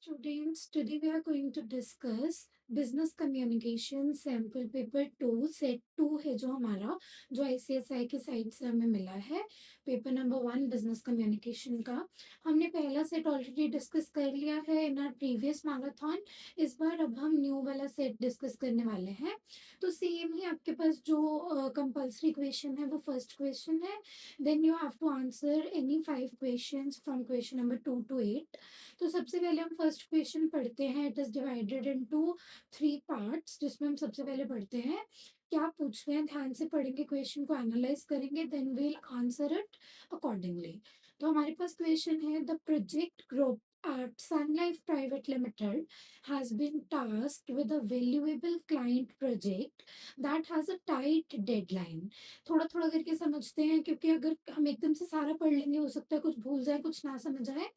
Students, today we are going to discuss business communication sample paper 2 set 2 है जो हमारा जो आईसीएसआई की साइड से हमें मिला है। पेपर नंबर 1 बिजनेस कम्युनिकेशन का हमने पहला सेट ऑलरेडी डिस्कस कर लिया है इन आवर प्रीवियस मैराथन। इस बार अब हम न्यू वाला सेट डिस्कस करने वाले हैं। तो सेम ही आपके पास जो कंपल्सरी क्वेश्चन है वो फर्स्ट क्वेश्चन है। Then you have to answer any 5 questions from question number 2 to 8। तो सबसे पहले हम फर्स्ट क्वेश्चन पढ़ते हैं। It is divided into 3 parts जिसमें हम सबसे पहले पढ़ते हैं क्या पूछ रहे हैं। ध्यान से पढ़ेंगे, क्वेश्चन को एनालाइज करेंगे, then will answer it accordingly. तो हमारे पास क्वेश्चन है the project group at Sun Life Private Limited has been tasked with a valuable client project that has a tight deadline। थोड़ा थोड़ा करके समझते हैं क्योंकि अगर हम एकदम से सारा पढ़ लेंगे हो सकता है कुछ भूल जाए, कुछ ना समझ आए।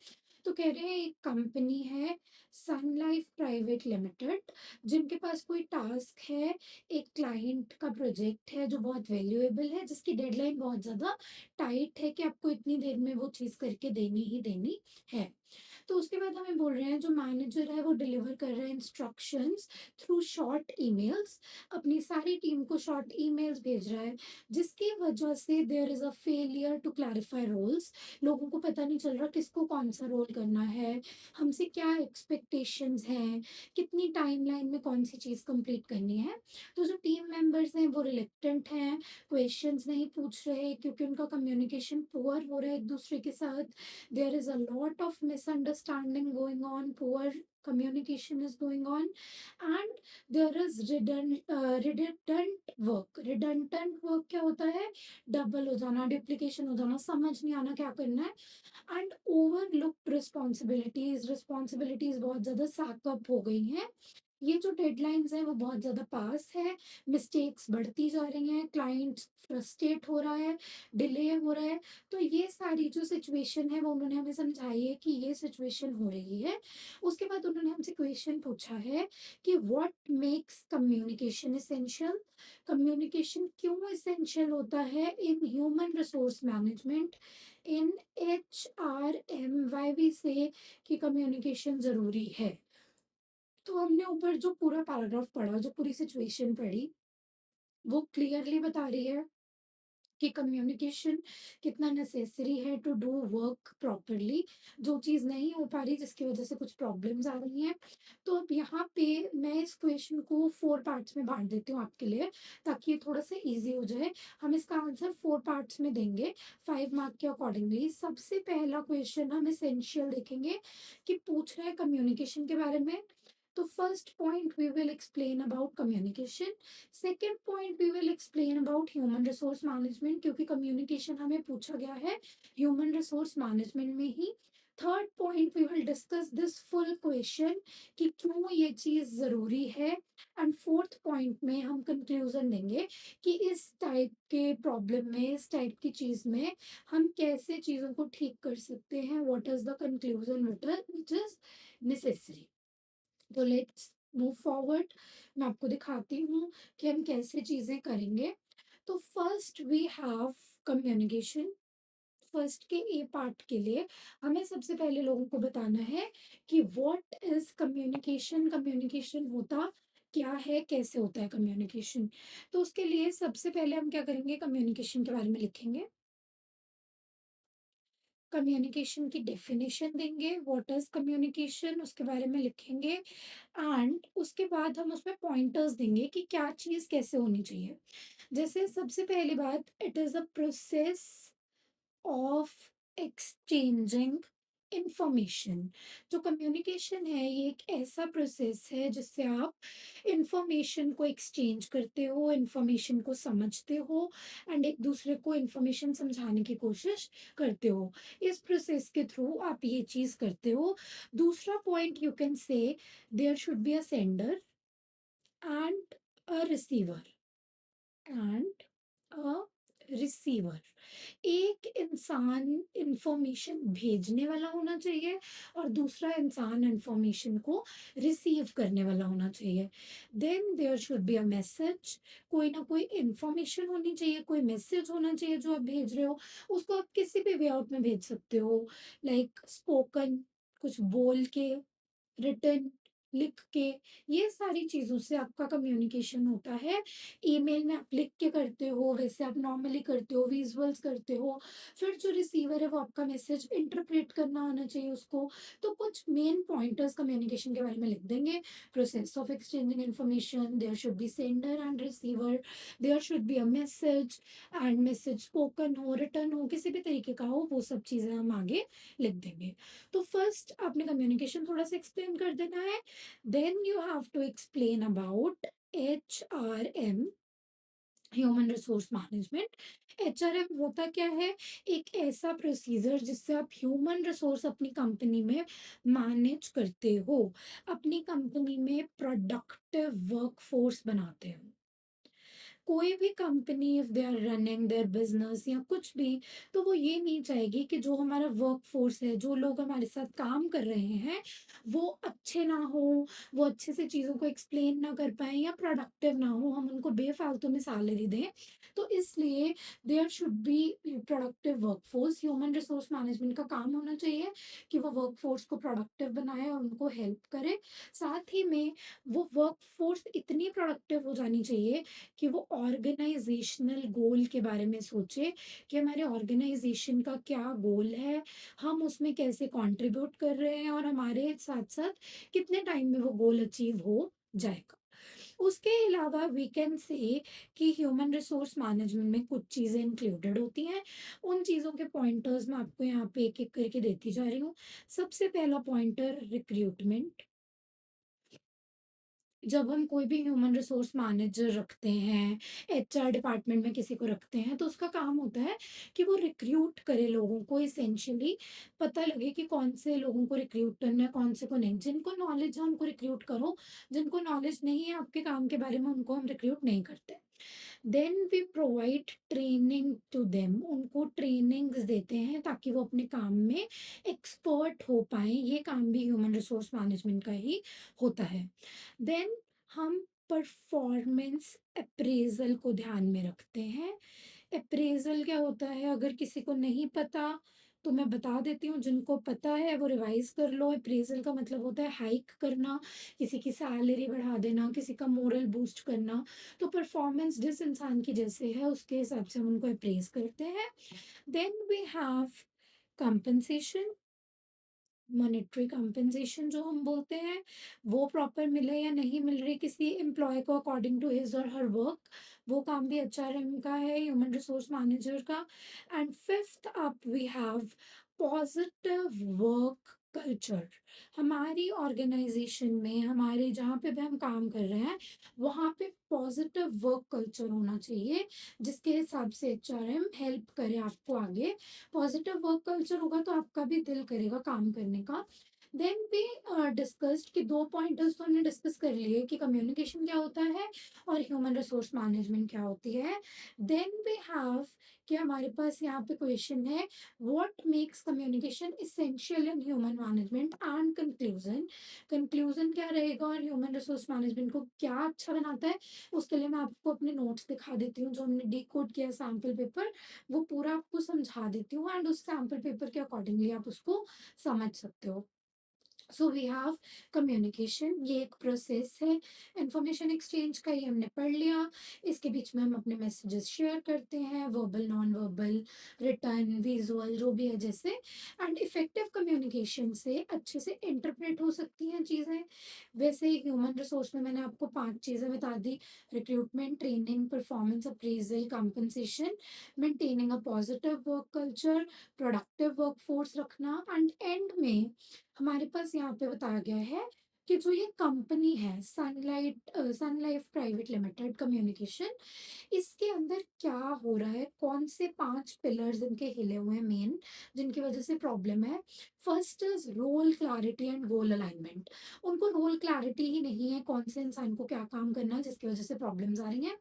तो कह रहे हैं एक कंपनी है सन लाइफ प्राइवेट लिमिटेड जिनके पास कोई टास्क है, एक क्लाइंट का प्रोजेक्ट है जो बहुत वैल्यूएबल है, जिसकी डेडलाइन बहुत ज़्यादा टाइट है कि आपको इतनी देर में वो चीज़ करके देनी ही देनी है। तो उसके बाद हमें बोल रहे हैं जो मैनेजर है वो डिलीवर कर रहे हैं इंस्ट्रक्शंस थ्रू शॉर्ट ईमेल्स, अपनी सारी टीम को शॉर्ट ईमेल्स भेज रहा है जिसकी वजह से there is a failure to clarify roles. लोगों को पता नहीं चल रहा किसको कौन सा रोल करना है, हमसे क्या एक्सपेक्टेशंस हैं, कितनी टाइमलाइन में कौन सी चीज़ कंप्लीट करनी है। तो जो टीम मेंबर्स हैं वो रिलेक्टेंट हैं, क्वेश्चंस नहीं पूछ रहे क्योंकि उनका कम्युनिकेशन पुअर हो रहा है एक दूसरे के साथ। there is a lot of misunderstanding going on, poor communication is going on, and there is redundant work। redundant work क्या होता है? डबल हो जाना, डुप्लीकेशन हो जाना, समझ नहीं आना क्या करना है। एंड ओवरलुक्ड रिस्पॉन्सिबिलिटीज बहुत ज़्यादा सैकअप हो गई हैं। ये जो डेडलाइंस हैं वो बहुत ज़्यादा पास है, मिस्टेक्स बढ़ती जा रही हैं, क्लाइंट फ्रस्ट्रेट हो रहा है, डिले हो रहा है। तो ये सारी जो सिचुएशन है वो उन्होंने हमें समझाई है कि ये सिचुएशन हो रही है। उसके बाद उन्होंने हमसे क्वेश्चन पूछा है कि what makes communication essential. Communication क्यों एसेंशियल होता है in human resource management, in HRM, why we say that communication ज़रूरी है। तो हमने ऊपर जो पूरा पैराग्राफ पढ़ा, जो पूरी सिचुएशन पढ़ी, वो क्लियरली बता रही है कि कम्युनिकेशन कितना नेसेसरी है टू डू वर्क प्रॉपरली। जो चीज़ नहीं हो पा रही जिसकी वजह से कुछ प्रॉब्लम्स आ रही हैं। तो अब यहाँ पे मैं इस क्वेश्चन को 4 पार्ट्स में बाँट देती हूँ आपके लिए ताकि ये थोड़ा-सा ईज़ी हो जाए। हम इसका आंसर 4 पार्ट्स में देंगे 5 मार्क के अकॉर्डिंगली। सबसे पहला क्वेश्चन हम एसेंशियल देखेंगे कि पूछ रहा है कम्युनिकेशन के बारे में। तो first point we will explain about communication. Second point we will explain about human resource management क्योंकि कम्युनिकेशन हमें पूछा गया है ह्यूमन रिसोर्स मैनेजमेंट में ही। Third point we will discuss this full question कि क्यों ये चीज़ ज़रूरी है। एंड फोर्थ पॉइंट में हम कंक्लूजन देंगे कि इस टाइप के प्रॉब्लम में, इस टाइप की चीज़ में हम कैसे चीज़ों को ठीक कर सकते हैं, what is the conclusion which is necessary. तो लेट्स मूव फॉरवर्ड। मैं आपको दिखाती हूँ कि हम कैसे चीज़ें करेंगे। तो first we have communication. First के ए पार्ट के लिए हमें सबसे पहले लोगों को बताना है कि व्हाट इज कम्युनिकेशन। कम्युनिकेशन होता क्या है, कैसे होता है कम्युनिकेशन। तो उसके लिए सबसे पहले हम क्या करेंगे, कम्युनिकेशन के बारे में लिखेंगे, कम्युनिकेशन की डेफिनेशन देंगे, व्हाट इज कम्युनिकेशन उसके बारे में लिखेंगे। एंड उसके बाद हम उसमें पॉइंटर्स देंगे कि क्या चीज़ कैसे होनी चाहिए। जैसे सबसे पहली बात, it is a process of exchanging information. जो कम्युनिकेशन है ये एक ऐसा प्रोसेस है जिससे आप इंफॉर्मेशन को एक्सचेंज करते हो, इंफॉर्मेशन को समझते हो एंड एक दूसरे को इंफॉर्मेशन समझाने की कोशिश करते हो। इस प्रोसेस के थ्रू आप ये चीज़ करते हो। दूसरा point you can say there should be a sender and a receiver and a receiver. एक इंसान इंफॉर्मेशन भेजने वाला होना चाहिए और दूसरा इंसान इंफॉर्मेशन को रिसीव करने वाला होना चाहिए। Then there should be a message. कोई ना कोई इंफॉर्मेशन होनी चाहिए, कोई मैसेज होना चाहिए जो आप भेज रहे हो। उसको आप किसी भी वे आउट में भेज सकते हो, लाइक स्पोकन, कुछ बोल के, रिटन, लिख के, ये सारी चीज़ों से आपका कम्युनिकेशन होता है। ईमेल में आप लिख के करते हो, वैसे आप नॉर्मली करते हो, विज़ुअल्स करते हो। फिर जो रिसीवर है वो आपका मैसेज इंटरप्रेट करना आना चाहिए उसको। तो कुछ मेन पॉइंटर्स कम्युनिकेशन के बारे में लिख देंगे। Process of exchanging information, there should be sender and receiver, there should be a message and message spoken हो, रिटन हो, किसी भी तरीके का हो, वो सब चीज़ें हम आगे लिख देंगे। तो फर्स्ट आपने कम्युनिकेशन थोड़ा-सा एक्सप्लेन कर देना है। Then you have to explain about HRM, human resource management. HRM होता क्या है? एक ऐसा प्रोसीजर जिससे आप ह्यूमन रिसोर्स अपनी कंपनी में मैनेज करते हो, अपनी कंपनी में प्रोडक्टिव वर्कफोर्स बनाते हो। कोई भी company if they are running their business या कुछ भी, तो वो ये नहीं चाहेगी कि जो हमारा वर्कफोर्स है, जो लोग हमारे साथ काम कर रहे हैं, वो अच्छे ना हो, वो अच्छे से चीज़ों को एक्सप्लेन ना कर पाए या प्रोडक्टिव ना हो, हम उनको बेफालतू में सैलरी दें। तो इसलिए there should be productive workforce. Human resource management का काम होना चाहिए कि वो वर्कफोर्स को प्रोडक्टिव बनाए और उनको हेल्प करे। साथ ही में वो वर्कफोर्स इतनी प्रोडक्टिव हो जानी चाहिए कि वो ऑर्गेनाइजेशनल गोल के बारे में सोचे कि हमारे ऑर्गेनाइजेशन का क्या गोल है, हम उसमें कैसे कंट्रीब्यूट कर रहे हैं और हमारे साथ-साथ कितने टाइम में वो गोल अचीव हो जाएगा। उसके अलावा वी कैन से कि ह्यूमन रिसोर्स मैनेजमेंट में कुछ चीज़ें इंक्लूडेड होती हैं। उन चीज़ों के पॉइंटर्स मैं आपको यहाँ पे एक-एक करके देती जा रही हूँ। सबसे पहला पॉइंटर रिक्रूटमेंट। जब हम कोई भी ह्यूमन रिसोर्स मैनेजर रखते हैं, एचआर डिपार्टमेंट में किसी को रखते हैं, तो उसका काम होता है कि वो रिक्रूट करे लोगों को, एसेंशियली पता लगे कि कौन से लोगों को रिक्रूट करना है, कौन से को नहीं। जिनको नॉलेज है उनको रिक्रूट करो, जिनको नॉलेज नहीं है आपके काम के बारे में उनको हम रिक्रूट नहीं करते। Then we provide training to them, उनको ट्रेनिंग्स देते हैं ताकि वो अपने काम में एक्सपर्ट हो पाएँ, ये काम भी ह्यूमन रिसोर्स मैनेजमेंट का ही होता है। देन हम परफॉर्मेंस अप्रेज़ल को ध्यान में रखते हैं। अप्रेज़ल क्या होता है? अगर किसी को नहीं पता तो मैं बता देती हूँ, जिनको पता है वो रिवाइज़ कर लो। अप्रेज़ल का मतलब होता है हाइक करना, किसी की सैलरी बढ़ा देना, किसी का मोरल बूस्ट करना। तो परफॉर्मेंस जिस इंसान की जैसे है उसके हिसाब से हम उनको अप्रेज़ करते हैं। Then we have compensation, monetary compensation जो हम बोलते हैं, वो प्रॉपर मिले या नहीं मिल रही किसी एम्प्लॉय को अकॉर्डिंग टू हिज़ और हर वर्क, वो काम भी एचआरएम का है, ह्यूमन रिसोर्स मैनेजर का। And fifth up we have positive work culture. हमारी ऑर्गेनाइजेशन में, हमारे जहाँ पे भी हम काम कर रहे हैं, वहाँ पे पॉजिटिव वर्क कल्चर होना चाहिए, जिसके हिसाब से एचआरएम हेल्प करे आपको आगे। पॉजिटिव वर्क कल्चर होगा तो आपका भी दिल करेगा काम करने का। देन वी डिस्कस्ड कि 2 पॉइंटर्स तो हमने डिस्कस कर लिए कि कम्युनिकेशन क्या होता है और ह्यूमन रिसोर्स मैनेजमेंट क्या होती है। देन वी हैव कि हमारे पास यहाँ पे क्वेश्चन है, what makes communication essential in human management and conclusion. Conclusion क्या रहेगा और ह्यूमन रिसोर्स मैनेजमेंट को क्या अच्छा बनाता है, उसके लिए मैं आपको अपने नोट्स दिखा देती हूँ जो हमने डिकोड किया है सैम्पल पेपर, वो पूरा आपको समझा देती हूँ एंड उस सैम्पल पेपर के अकॉर्डिंगली आप उसको समझ सकते हो। सो वी हैव कम्युनिकेशन, ये एक प्रोसेस है। इंफॉर्मेशन एक्सचेंज का ये हमने पढ़ लिया। इसके बीच में हम अपने मैसेजेस शेयर करते हैं, verbal, non verbal, return, visual, जो भी है जैसे। एंड इफेक्टिव कम्युनिकेशन से अच्छे से इंटरप्रेट हो सकती हैं चीज़ें। वैसे ह्यूमन रिसोर्स में मैंने आपको 5 चीज़ें बता दी: recruitment, training, performance appraisal, compensation, maintaining a positive work culture, productive workforce रखना। एंड एंड में हमारे पास यहाँ पे बताया गया है कि जो ये कंपनी है सन लाइफ प्राइवेट लिमिटेड कम्युनिकेशन, इसके अंदर क्या हो रहा है, कौन से 5 पिलर्स इनके हिले हुए हैं मेन, जिनकी वजह से प्रॉब्लम है। First is role clarity and goal alignment. उनको रोल क्लैरिटी ही नहीं है, कौन से इंसान को क्या काम करना है, जिसकी वजह से प्रॉब्लम्स आ रही हैं।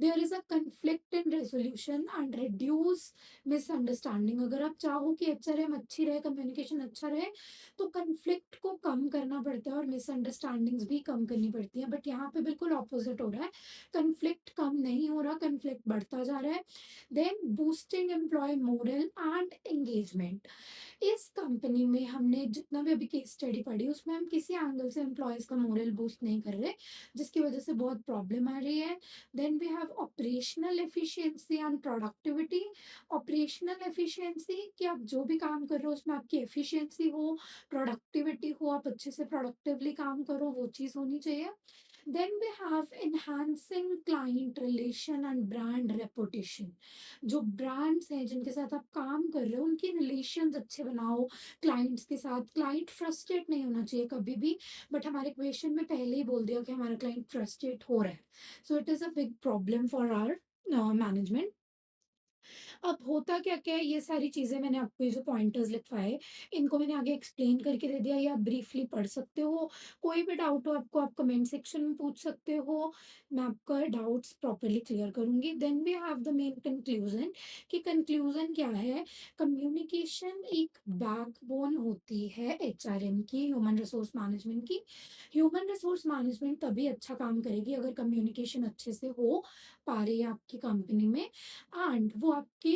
There is a conflict in resolution and reduce misunderstanding. अगर आप चाहो कि एचआरएम अच्छी रहे, कम्युनिकेशन अच्छा रहे, तो कन्फ्लिक्ट को कम करना पड़ता है और मिसअंडरस्टैंडिंग्स भी कम करनी पड़ती हैं, बट यहाँ पे बिल्कुल ऑपोजिट हो रहा है। कन्फ्लिक्ट कम नहीं हो रहा, कन्फ्लिक्ट बढ़ता जा रहा है। Then boosting employee morale and engagement. इस कंपनी में हमने जितना भी अभी केस स्टडी पढ़ी उसमें हम किसी एंगल से एम्प्लॉयज का मोरल बूस्ट नहीं कर रहे, जिसकी वजह से बहुत प्रॉब्लम आ रही है। Then we have operational efficiency and productivity. Operational efficiency कि आप जो भी काम कर रहे हो उसमें आपकी एफिशिएंसी हो, प्रोडक्टिविटी हो, आप अच्छे से प्रोडक्टिवली काम करो, वो चीज़ होनी चाहिए। Then we have enhancing client relation and brand reputation। जो ब्रांड्स हैं जिनके साथ आप काम कर रहे हो उनकी रिलेशंस अच्छे बनाओ क्लाइंट्स के साथ। क्लाइंट फ्रस्ट्रेट नहीं होना चाहिए कभी भी, बट हमारे क्वेश्चन में पहले ही बोल दिया कि हमारा क्लाइंट फ्रस्ट्रेट हो रहा है। So it is a big problem for our management. अब होता क्या-क्या है, ये सारी चीज़ें मैंने आपको ये जो पॉइंटर्स लिखवाए, इनको मैंने आगे एक्सप्लेन करके दे दिया, ये आप ब्रीफली पढ़ सकते हो। कोई भी डाउट हो आपको आप कमेंट सेक्शन में पूछ सकते हो, मैं आपका डाउट्स प्रॉपर्ली क्लियर करूँगी। Then we have the main conclusion कि कंक्लूज़न क्या है? कम्युनिकेशन एक बैकबोन होती है एचआरएम की, ह्यूमन रिसोर्स मैनेजमेंट की। ह्यूमन रिसोर्स मैनेजमेंट तभी अच्छा काम करेगी अगर कम्युनिकेशन अच्छे से हो पा रही है आपकी कंपनी में, एंड वो आपके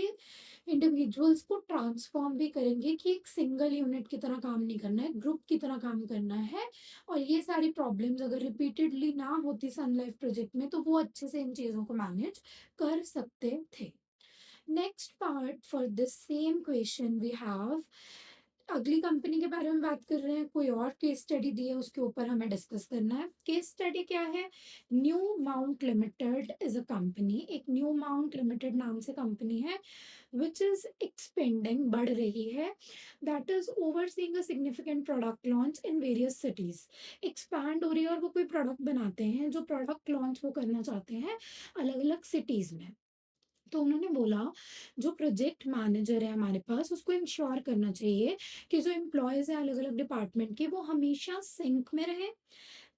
इंडिविजुअल्स को ट्रांसफॉर्म भी करेंगे कि एक सिंगल यूनिट की तरह काम नहीं करना है, ग्रुप की तरह काम करना है। और ये सारी प्रॉब्लम्स अगर रिपीटेडली ना होती सन लाइफ प्रोजेक्ट में तो वो अच्छे से इन चीज़ों को मैनेज कर सकते थे। Next part for this same question we have, अगली कंपनी के बारे में बात कर रहे हैं, कोई और केस स्टडी दी है उसके ऊपर हमें डिस्कस करना है। केस स्टडी क्या है? New mount limited is a company, एक न्यू माउंट लिमिटेड नाम से कंपनी है विच इज एक्सपेंडिंग, बढ़ रही है, that is overseeing a significant product launch in various cities. Expand हो रही है और वो कोई प्रोडक्ट बनाते हैं, जो प्रोडक्ट लॉन्च वो करना चाहते हैं अलग अलग सिटीज में। तो उन्होंने बोला जो प्रोजेक्ट मैनेजर है हमारे पास उसको इंश्योर करना चाहिए कि जो एम्प्लॉयज़ हैं अलग अलग डिपार्टमेंट के वो हमेशा सिंक में रहें,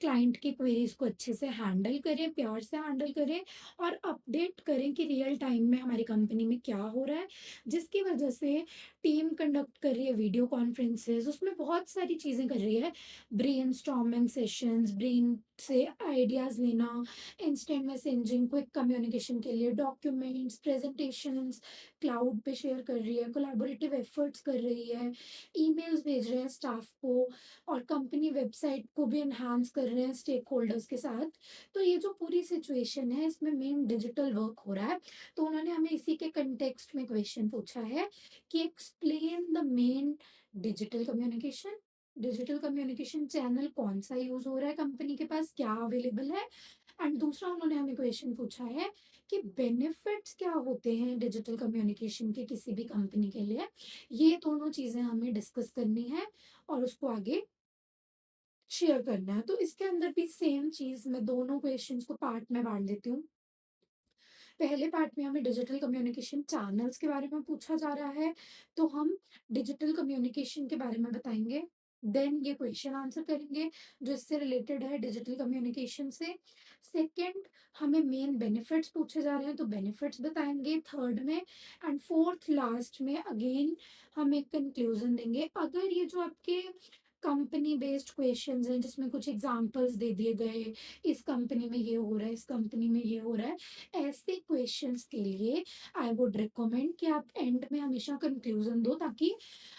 क्लाइंट की क्वेरीज को अच्छे से हैंडल करें, प्यार से हैंडल करें और अपडेट करें कि रियल टाइम में हमारी कंपनी में क्या हो रहा है। जिसकी वजह से टीम कंडक्ट कर रही है वीडियो कॉन्फ्रेंसेस, उसमें बहुत सारी चीज़ें कर रही है, ब्रेन स्टॉर्मिंग सेशंस, ब्रेन से आइडियाज़ लेना, इंस्टेंट मैसेजिंग, क्विक कम्युनिकेशन के लिए डॉक्यूमेंट्स, प्रेजेंटेशंस क्लाउड पे शेयर कर रही है, कोलैबोरेटिव एफर्ट्स कर रही है, ईमेल्स भेज रहे हैं स्टाफ को और कंपनी वेबसाइट को भी एनहांस कर रहे हैं स्टेक होल्डर्स के साथ। तो ये जो पूरी सिचुएशन है इसमें मेन डिजिटल वर्क हो रहा है। तो उन्होंने हमें इसी के कंटेक्स्ट में क्वेश्चन पूछा है कि explain the main digital communication. Digital communication channel कौन सा यूज हो रहा है कंपनी के पास, क्या अवेलेबल है। एंड दूसरा उन्होंने हमें क्वेश्चन पूछा है कि बेनिफिट्स क्या होते हैं डिजिटल कम्युनिकेशन के किसी भी कंपनी के लिए। ये दोनों चीज़ें हमें डिस्कस करनी है और उसको आगे शेयर करना है। तो इसके अंदर भी सेम चीज़ मैं दोनों क्वेश्चंस को पार्ट में बाँट देती हूँ। पहले पार्ट में हमें डिजिटल कम्युनिकेशन चैनल्स के बारे में पूछा जा रहा है, तो हम डिजिटल कम्युनिकेशन के बारे में बताएँगे। देन ये क्वेश्चन आंसर करेंगे जो इससे रिलेटेड है डिजिटल कम्युनिकेशन से। सेकंड, हमें मेन बेनिफिट्स पूछे जा रहे हैं तो बेनिफिट्स बताएँगे थर्ड में। एंड फोर्थ लास्ट में अगेन हम एक कंक्लूज़न देंगे। अगर ये जो आपके कंपनी बेस्ड क्वेश्चंस हैं जिसमें कुछ एग्जांपल्स दे दिए गए, इस कंपनी में ये हो रहा है, इस कंपनी में ये हो रहा है, ऐसे क्वेश्चंस के लिए आई वुड रिकमेंड कि आप एंड में हमेशा कंक्लूजन दो ताकि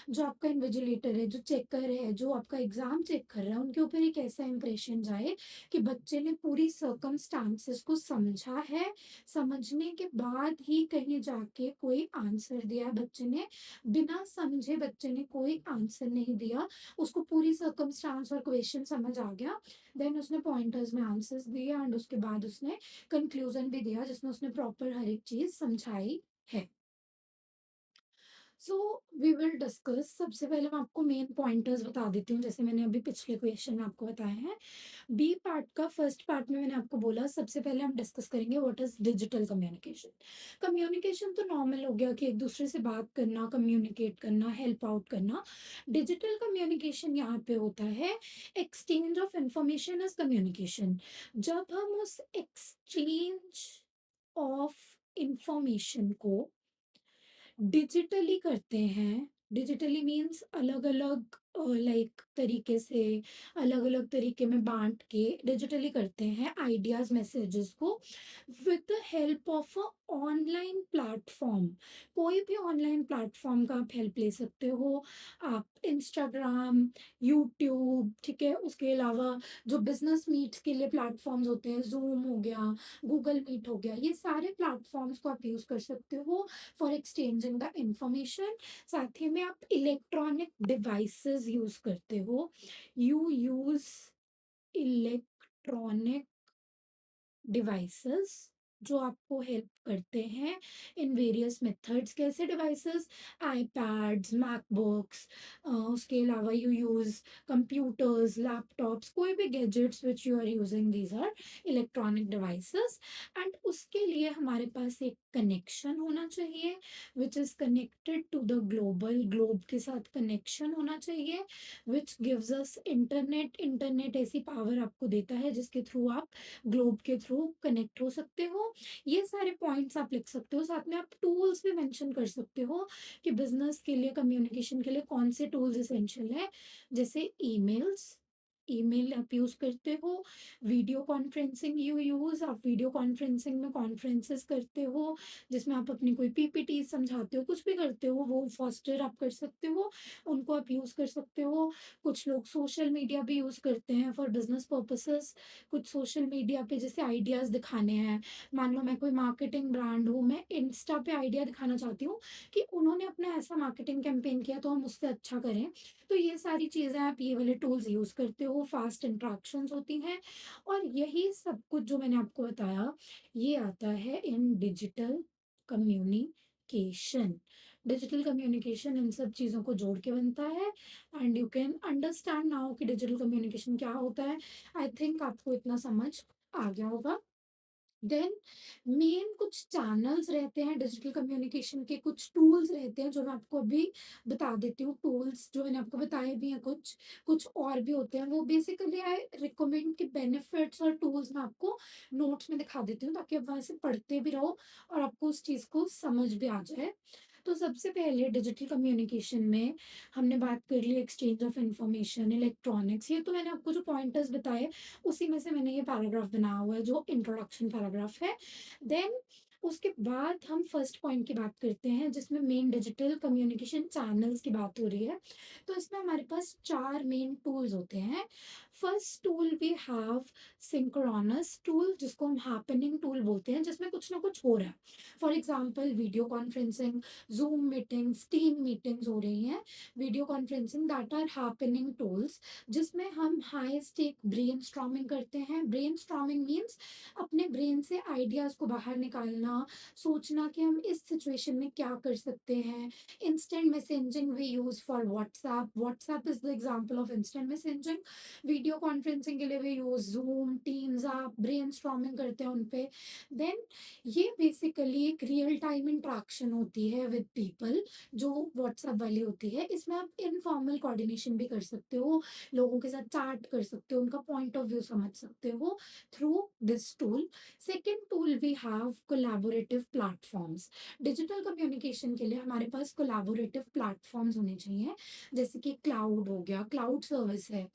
जो आपका इन्विजिलेटर है, जो चेकर है, जो आपका एग्जाम चेक कर रहा है, उनके ऊपर एक ऐसा इंप्रेशन जाए कि बच्चे ने पूरी सर्कमस्टांसेस को समझा है, समझने के बाद ही कहीं जाके कोई आंसर दिया है बच्चे ने, बिना समझे बच्चे ने कोई आंसर नहीं दिया, उसको पूरी सर्कमस्टांस और क्वेश्चन समझ आ गया, देन उसने पॉइंटर्स में आंसर्स दिए एंड उसके बाद उसने कंक्लूजन भी दिया जिसमें उसने प्रॉपर हर एक चीज समझाई है। So we will discuss. सबसे पहले मैं आपको मेन पॉइंटर्स बता देती हूँ जैसे मैंने अभी पिछले क्वेश्चन में आपको बताए हैं। बी पार्ट का फर्स्ट पार्ट में मैंने आपको बोला सबसे पहले हम डिस्कस करेंगे what is digital communication. Communication तो नॉर्मल हो गया कि एक दूसरे से बात करना, कम्युनिकेट करना, हेल्प आउट करना। डिजिटल कम्युनिकेशन यहाँ पे होता है exchange of information as communication. जब हम उस एक्सचेंज ऑफ इंफॉर्मेशन को डिजिटली करते हैं, डिजिटली मीन्स अलग अलग लाइक तरीके से अलग-अलग तरीके में बाँट के डिजिटली करते हैं आइडियाज़, मैसेजेस को with the help of a online platform. कोई भी ऑनलाइन प्लेटफ़ॉर्म का आप हेल्प ले सकते हो। आप इंस्टाग्राम, यूट्यूब, ठीक है? उसके अलावा जो बिज़नेस मीट्स के लिए प्लेटफ़ॉर्म्स होते हैं, ज़ूम हो गया, गूगल मीट हो गया, ये सारे प्लेटफ़ॉर्म्स को आप यूज़ कर सकते हो फॉर एक्सचेंजिंग द इन्फॉर्मेशन। साथ ही में आप इलेक्ट्रॉनिक डिवाइसेस यूज़ करते हो। यू यूज़ इलेक्ट्रॉनिक डिवाइसेस जो आपको हेल्प करते हैं इन वेरियस मेथड्स। कैसे डिवाइसेस? आईपैड्स, मैकबुक्स, उसके अलावा यू यूज़ कंप्यूटर्स, लैपटॉप्स, कोई भी gadgets which you are using, these are electronic devices. And उसके लिए हमारे पास एक कनेक्शन होना चाहिए which is connected to the globe के साथ कनेक्शन होना चाहिए which gives us internet. Internet ऐसी पावर आपको देता है जिसके थ्रू आप ग्लोब के थ्रू कनेक्ट हो सकते हो। ये सारे पॉइंट्स आप लिख सकते हो। साथ में आप टूल्स भी मेंशन कर सकते हो कि बिज़नेस के लिए, कम्युनिकेशन के लिए कौन से टूल्स एसेंशियल है। जैसे ईमेल्स, ईमेल आप यूज़ करते हो। वीडियो कॉन्फ्रेंसिंग यू यूज़, आप वीडियो कॉन्फ्रेंसिंग में कॉन्फ्रेंसेस करते हो, जिसमें आप अपनी कोई पीपीटी समझाते हो, कुछ भी करते हो, वो फोस्टर आप कर सकते हो, उनको आप यूज़ कर सकते हो। कुछ लोग सोशल मीडिया भी यूज़ करते हैं फॉर बिज़नेस पर्पसेस। कुछ सोशल मीडिया पे जैसे आइडियाज़ दिखाने हैं, मान लो मैं कोई मार्केटिंग ब्रांड हूँ, मैं इंस्टा पे आइडिया दिखाना चाहती हूँ कि उन्होंने अपना ऐसा मार्केटिंग कैंपेन किया तो हम उससे अच्छा करें। तो ये सारी चीज़ें आप ये वाले टूल्स यूज़ करते हो, फास्ट इंटरेक्शंस होती हैं। और यही सब कुछ जो मैंने आपको बताया, ये आता है इन digital communication. Digital communication in सब चीज़ों को जोड़ के बनता है। And you can understand now कि डिजिटल कम्युनिकेशन क्या होता है। आई थिंक आपको इतना समझ आ गया होगा। देन मेन कुछ चैनल्स रहते हैं डिजिटल कम्युनिकेशन के, कुछ टूल्स रहते हैं जो मैं आपको अभी बता देती हूँ। टूल्स जो मैंने आपको बताए भी हैं, कुछ कुछ और भी होते हैं। वो बेसिकली आई रिकमेंड कि बेनिफिट्स और टूल्स मैं आपको नोट्स में दिखा देती हूँ ताकि आप वहां से पढ़ते भी रहो और आपको उस चीज़ को समझ भी आ जाए। तो सबसे पहले डिजिटल कम्युनिकेशन में हमने बात कर ली एक्सचेंज ऑफ इंफॉर्मेशन, इलेक्ट्रॉनिक्स, ये तो मैंने आपको जो पॉइंटर्स बताए उसी में से मैंने ये पैराग्राफ बनाया हुआ है जो इंट्रोडक्शन पैराग्राफ है। देन उसके बाद हम फर्स्ट पॉइंट की बात करते हैं जिसमें मेन डिजिटल कम्युनिकेशन चैनल्स की बात हो रही है। तो इसमें हमारे पास चार मेन टूल्स होते हैं। First tool we have synchronous tool, जिसको हम हैपनिंग टूल बोलते हैं, जिसमें कुछ ना कुछ हो रहा है। For example video conferencing, Zoom meetings, team meetings हो रही हैं। Video conferencing that are happening tools, जिसमें हम हाई स्टेक ब्रेनस्टॉर्मिंग करते हैं। ब्रेनस्टॉर्मिंग मीन्स अपने ब्रेन से आइडियाज़ को बाहर निकालना, सोचना कि हम इस सिचुएशन में क्या कर सकते हैं। Instant messaging we use for WhatsApp, WhatsApp is the example of instant messaging. Video conferencing के लिए वी यूज़ ज़ूम, टीम्स, आप ब्रेनस्टॉर्मिंग करते हैं उन पे। देन ये बेसिकली एक रियल टाइम इंटरेक्शन होती है विद पीपल जो व्हाट्सएप वाली होती है। इसमें आप इनफॉर्मल कोऑर्डिनेशन भी कर सकते हो, लोगों के साथ चैट कर सकते हो, उनका पॉइंट ऑफ व्यू समझ सकते हो through this tool. Second tool we have collaborative platforms. Digital communication के लिए हमारे पास कोलैबोरेटिव प्लेटफॉर्म्स होने चाहिए, जैसे कि क्लाउड हो गया, क्लाउड सर्विस है।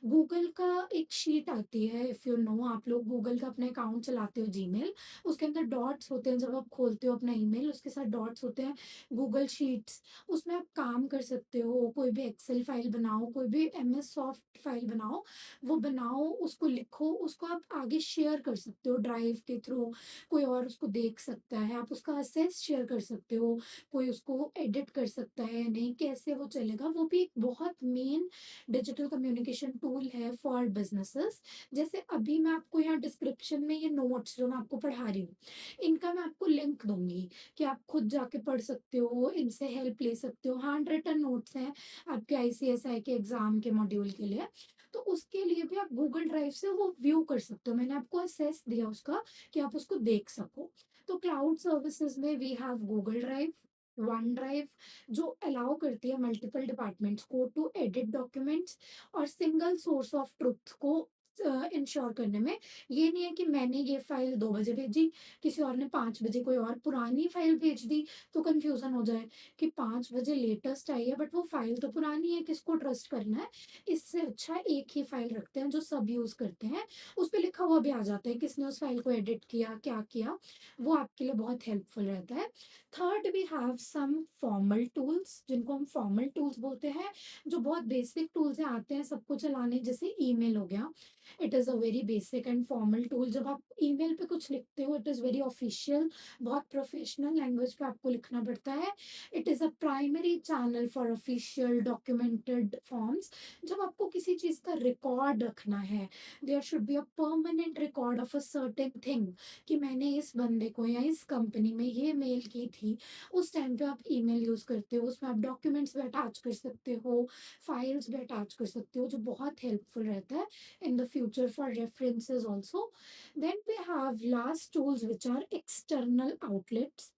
गूगल का एक शीट आती है, इफ़ यू नो, आप लोग गूगल का अपना अकाउंट चलाते हो, जीमेल, उसके अंदर डॉट्स होते हैं। जब आप खोलते हो अपना ईमेल, उसके साथ डॉट्स होते हैं, गूगल शीट्स। उसमें आप काम कर सकते हो, कोई भी एक्सेल फाइल बनाओ, कोई भी एमएस सॉफ्ट फाइल बनाओ, वो बनाओ, उसको लिखो, उसको आप आगे शेयर कर सकते हो ड्राइव के थ्रू। कोई और उसको देख सकता है, आप उसका असेस शेयर कर सकते हो, कोई उसको एडिट कर सकता है या नहीं, कैसे वो चलेगा। वो भी एक बहुत मेन डिजिटल कम्युनिकेशन टूल है फॉर बिजनेसेस। जैसे अभी मैं आपको यहाँ डिस्क्रिप्शन में ये नोट्स जो मैं आपको पढ़ा रही हूँ, इनका मैं आपको लिंक दूंगी कि आप खुद जाके पढ़ सकते हो, इनसे हेल्प ले सकते हो। हैंड रिटन नोट्स हैं आपके आईसीएसआई के एग्जाम के मॉड्यूल के लिए। तो उसके लिए भी आप गूगल ड्राइव से वो व्यू कर सकते हो। मैंने आपको असेस दिया उसका कि आप उसको देख सको। तो क्लाउड सर्विसेज में we have Google Drive, OneDrive, जो अलाउ करती है मल्टीपल डिपार्टमेंट्स को टू एडिट डॉक्यूमेंट्स और सिंगल सोर्स ऑफ ट्रुथ को इंश्योर करने में। ये नहीं है कि मैंने ये फ़ाइल 2 बजे भेजी, किसी और ने 5 बजे कोई और पुरानी फ़ाइल भेज दी, तो कन्फ्यूज़न हो जाए कि 5 बजे लेटेस्ट आई है बट वो फ़ाइल तो पुरानी है, किसको ट्रस्ट करना है? इससे अच्छा एक ही फ़ाइल रखते हैं जो सब यूज़ करते हैं, उस पे लिखा हुआ भी आ जाता है किसने उस फ़ाइल को एडिट किया, क्या किया, वो आपके लिए बहुत हेल्पफुल रहता है। Third we have some formal tools जिनको हम फॉर्मल टूल्स बोलते हैं, जो बहुत बेसिक टूल्स हैं, आते हैं सबको चलाने, जैसे ईमेल हो गया। It is a very basic and formal tool. जब आप ईमेल पे कुछ लिखते हो इट इज़ वेरी ऑफिशियल, बहुत प्रोफेशनल लैंग्वेज पे आपको लिखना पड़ता है। It is a primary channel for official documented forms. जब आपको किसी चीज़ का रिकॉर्ड रखना है, there should be a permanent record of a certain thing, कि मैंने इस बंदे को या इस कंपनी में ये मेल की थी। उस टाइम पे आप ईमेल यूज़ करते हो, उसमें आप डॉक्यूमेंट्स भी अटैच कर सकते हो, फाइल्स भी अटैच कर सकते हो, जो बहुत हेल्पफुल रहता है in the future for references also. Then we have last tools which are external outlets.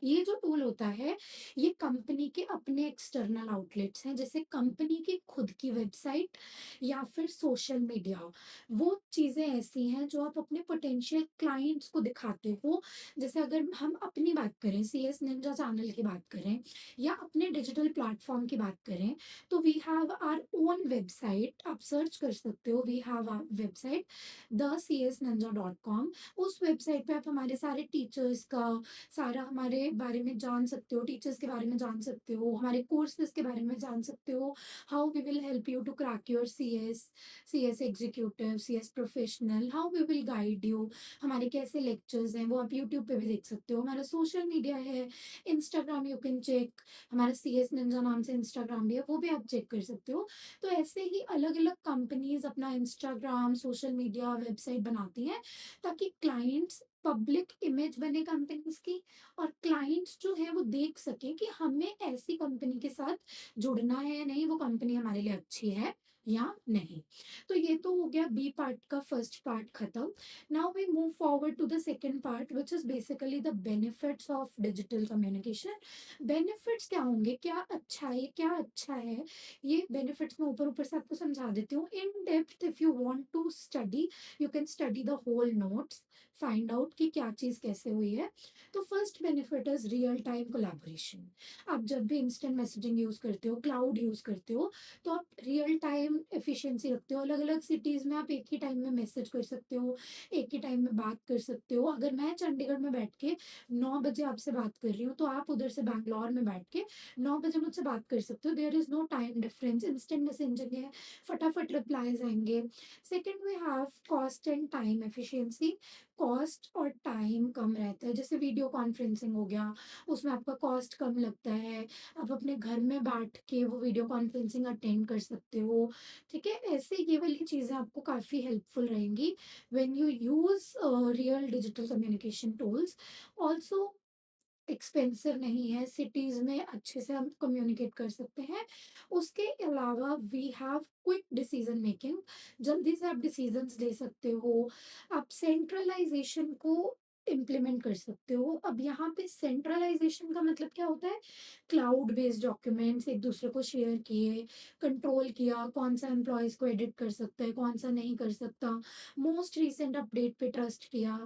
ये जो टूल होता है, ये कंपनी के अपने एक्सटर्नल आउटलेट्स हैं, जैसे कंपनी की खुद की वेबसाइट या फिर सोशल मीडिया। वो चीज़ें ऐसी हैं जो आप अपने पोटेंशियल क्लाइंट्स को दिखाते हो। जैसे अगर हम अपनी बात करें, सीएस निंजा चैनल की बात करें या अपने डिजिटल प्लेटफॉर्म की बात करें, तो we have our own website. आप सर्च कर सकते हो, we have our website thecsninja.com। उस वेबसाइट पे आप हमारे सारे टीचर्स का सारा हमारे बारे में जान सकते हो, टीचर्स के बारे में जान सकते हो, हमारे कोर्सेज़ के बारे में जान सकते हो, how we will help you to crack your CS, CS executive, CS professional, how we will guide you. हमारे कैसे लेक्चर्स हैं वो आप यूट्यूब पे भी देख सकते हो। हमारा सोशल मीडिया है, इंस्टाग्राम यू कैन चेक, हमारा सीएस निंजा नाम से इंस्टाग्राम भी है, वो भी आप चेक कर सकते हो। तो ऐसे ही अलग-अलग कंपनीज़ अपना इंस्टाग्राम, सोशल मीडिया, वेबसाइट बनाती हैं, ताकि क्लाइंट्स पब्लिक इमेज बने कंपनीज़ की, और क्लाइंट्स जो हैं वो देख सकें कि हमें ऐसी कंपनी के साथ जुड़ना है या नहीं, वो कंपनी हमारे लिए अच्छी है या नहीं। तो ये तो हो गया बी पार्ट का फर्स्ट पार्ट खत्म। Now we move forward to the second part which is basically the benefits of digital communication. Benefits क्या होंगे, क्या अच्छा है, ये बेनिफिट्स मैं ऊपर-ऊपर से आपको समझा देती हूँ। In depth if you want to study, you can study the whole notes, find out कि क्या चीज़ कैसे हुई है। तो first benefit is real time collaboration. आप जब भी इंस्टेंट मैसेजिंग यूज़ करते हो, क्लाउड यूज़ करते हो, तो आप रियल टाइम एफिशिएंसी रखते हो। अलग-अलग सिटीज़ में आप एक ही टाइम में मैसेज कर सकते हो, एक ही टाइम में बात कर सकते हो। अगर मैं चंडीगढ़ में बैठ के 9 बजे आपसे बात कर रही हूँ, तो आप उधर से बैंगलोर में बैठ के 9 बजे मुझसे बात कर सकते हो। There is no time difference, instant messaging है, फटाफट रिप्लाईज़ आएँगे। Second we have cost and time efficiency. Cost और टाइम कम रहता है, जैसे वीडियो कॉन्फ्रेंसिंग हो गया, उसमें आपका कॉस्ट कम लगता है, आप अपने घर में बैठ के वो वीडियो कॉन्फ्रेंसिंग अटेंड कर सकते हो, ठीक है? ऐसे ये वाली चीज़ें आपको काफ़ी हेल्पफुल रहेंगी when you use real digital communication tools. Also expensive नहीं है, सिटीज़ में अच्छे से हम कम्युनिकेट कर सकते हैं। उसके अलावा we have quick decision making, जल्दी से आप डिसीज़न्स ले सकते हो। आप सेंट्रलाइज़ेशन को इम्प्लीमेंट कर सकते हो। अब यहाँ पे सेंट्रलाइज़ेशन का मतलब क्या होता है? क्लाउड बेस्ड डॉक्यूमेंट्स एक दूसरे को शेयर किए, कंट्रोल किया, कौन-सा एम्प्लॉइज़ को एडिट कर सकता है, कौन-सा नहीं कर सकता, मोस्ट रीसेंट अपडेट पे ट्रस्ट किया।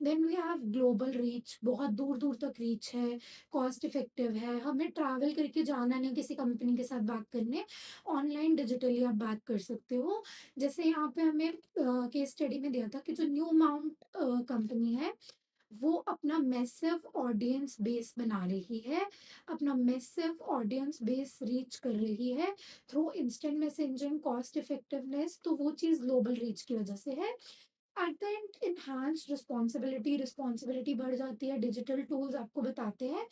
Then we have global reach, बहुत दूर-दूर तक रीच है, कॉस्ट इफ़ेक्टिव है, हमें ट्रैवल करके जाना नहीं किसी कंपनी के साथ बात करने, ऑनलाइन डिजिटली आप बात कर सकते हो। जैसे यहाँ पे हमें केस स्टडी में दिया था कि जो न्यू माउंट कंपनी है, वो अपना मैसिव ऑडियंस बेस बना रही है, अपना मैसिव ऑडियंस बेस रीच कर रही है through instant messaging, cost effectiveness, तो वो चीज़ ग्लोबल रीच की वजह से है। Eight the and enhanced responsibility, responsibility बढ़ जाती है। डिजिटल टूल्स आपको बताते हैं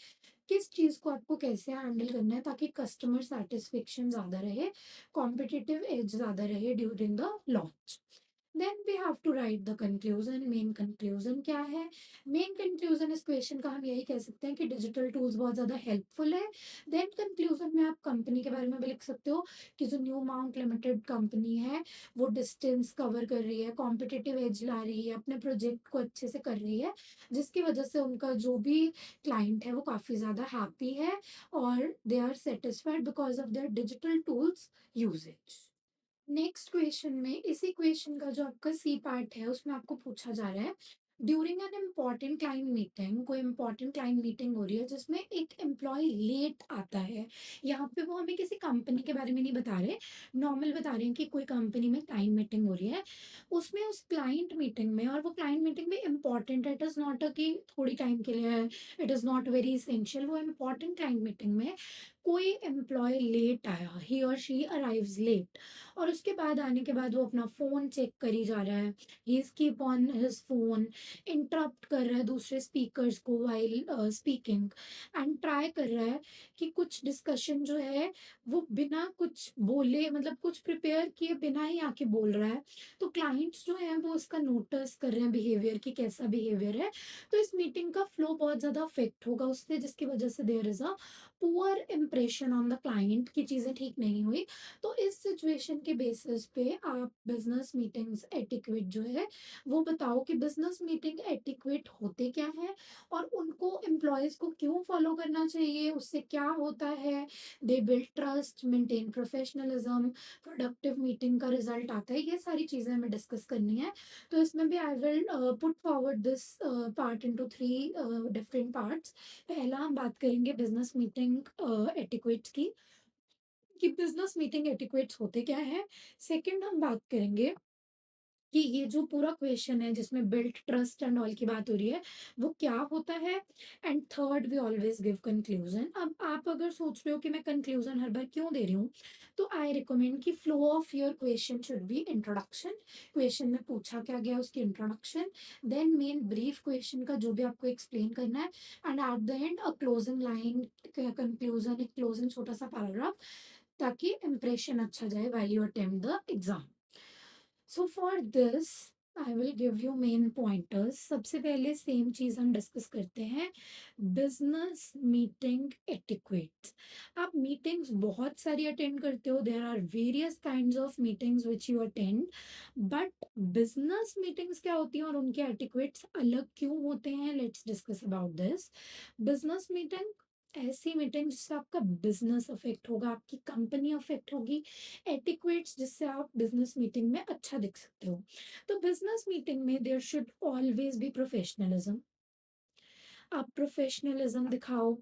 किस चीज़ को आपको कैसे हैंडल करना है ताकि कस्टमर सैटिस्फैक्शन ज़्यादा रहे, कॉम्पिटिटिव एज ज़्यादा रहे during the launch. Then we have to write the conclusion. Main conclusion क्या है? मेन कंक्लूजन इस क्वेश्चन का हम यही कह सकते हैं कि डिजिटल टूल्स बहुत ज़्यादा हेल्पफुल है। देन कंक्लूजन में आप कंपनी के बारे में भी लिख सकते हो कि जो न्यू माउंट लिमिटेड कंपनी है, वो डिस्टेंस कवर कर रही है, कॉम्पिटिटिव एज ला रही है, अपने प्रोजेक्ट को अच्छे से कर रही है, जिसकी वजह से उनका जो भी क्लाइंट है वो काफ़ी ज़्यादा हैप्पी है और they are satisfied because of their digital tools usages. Next question में इसी क्वेश्चन का जो आपका सी पार्ट है उसमें आपको पूछा जा रहा है, during an important client meeting, कोई इम्पॉर्टेंट क्लाइंट मीटिंग हो रही है जिसमें एक एम्प्लॉय लेट आता है। यहाँ पे वो हमें किसी कंपनी के बारे में नहीं बता रहे, नॉर्मल बता रहे हैं कि कोई कंपनी में क्लाइंट मीटिंग हो रही है। उसमें उस क्लाइंट मीटिंग में, और वो क्लाइंट मीटिंग में इम्पॉर्टेंट है, इट इज़ नॉट अ कि थोड़ी टाइम के लिए है, it is not very essential, वो इम्पॉर्टेंट क्लाइंट मीटिंग में कोई एम्प्लॉय लेट आया, ही और शी अराइव्स लेट, और उसके बाद आने के बाद वो अपना फ़ोन चेक करी जा रहा है, he is keep on his phone, interrupt कर रहा है दूसरे स्पीकर्स को व्हाइल स्पीकिंग, एंड ट्राई कर रहा है कि कुछ डिस्कशन जो है वो बिना कुछ बोले, मतलब कुछ प्रिपेयर किए बिना ही आके बोल रहा है। तो क्लाइंट्स जो हैं वो उसका नोटिस कर रहे हैं बिहेवियर कि कैसा बिहेवियर है। तो इस मीटिंग का फ्लो बहुत ज़्यादा अफेक्ट होगा उससे, जिसकी वजह से there is a poor impression on the client कि चीज़ें ठीक नहीं हुई। तो इस सिचुएशन के बेसिस पे आप बिजनेस मीटिंग्स एटिक्वेट जो है वो बताओ कि बिजनेस मीटिंग एटिक्वेट होते क्या है, और उनको एम्प्लॉयज को क्यों फॉलो करना चाहिए, उससे क्या होता है। They build trust, maintain professionalism, productive meeting का रिजल्ट आता है, ये सारी चीज़ें हमें डिस्कस करनी है। तो इसमें भी I will put forward this part into three different parts. पहला हम बात करेंगे बिजनेस मीटिंग एटिक्वेट्स की, कि बिजनेस मीटिंग एटिक्वेट्स होते क्या हैं। सेकंड हम बात करेंगे कि ये जो पूरा क्वेश्चन है जिसमें बिल्ड ट्रस्ट एंड ऑल की बात हो रही है वो क्या होता है। And third we always give conclusion. अब आप अगर सोच रहे हो कि मैं कंक्लूजन हर बार क्यों दे रही हूँ, तो आई रिकमेंड कि flow of your question should be introduction, question में पूछा क्या गया उसकी introduction, then main brief question का जो भी आपको एक्सप्लेन करना है, and at the end a closing line, conclusion, एक क्लोजिंग छोटा सा पैराग्राफ, ताकि इंप्रेशन अच्छा जाए while you attempt the exam. So for this I will give you main pointers. सबसे पहले सेम चीज हम डिस्कस करते हैं, बिजनेस मीटिंग एटिक्वेट्स। आप मीटिंग्स बहुत सारी अटेंड करते हो, there are various kinds of meetings which you attend, but business meetings क्या होती हैं और उनके एटिक्वेट्स अलग क्यों होते हैं, let's discuss about this. Business meeting ऐसी मीटिंग जिससे आपका बिजनेस अफेक्ट होगा, आपकी कंपनी अफेक्ट होगी। एटिक्वेट्स जिससे आप बिजनेस मीटिंग में अच्छा दिख सकते हो। तो बिजनेस मीटिंग में there should always be professionalism. आप प्रोफेशनलिज्म दिखाओ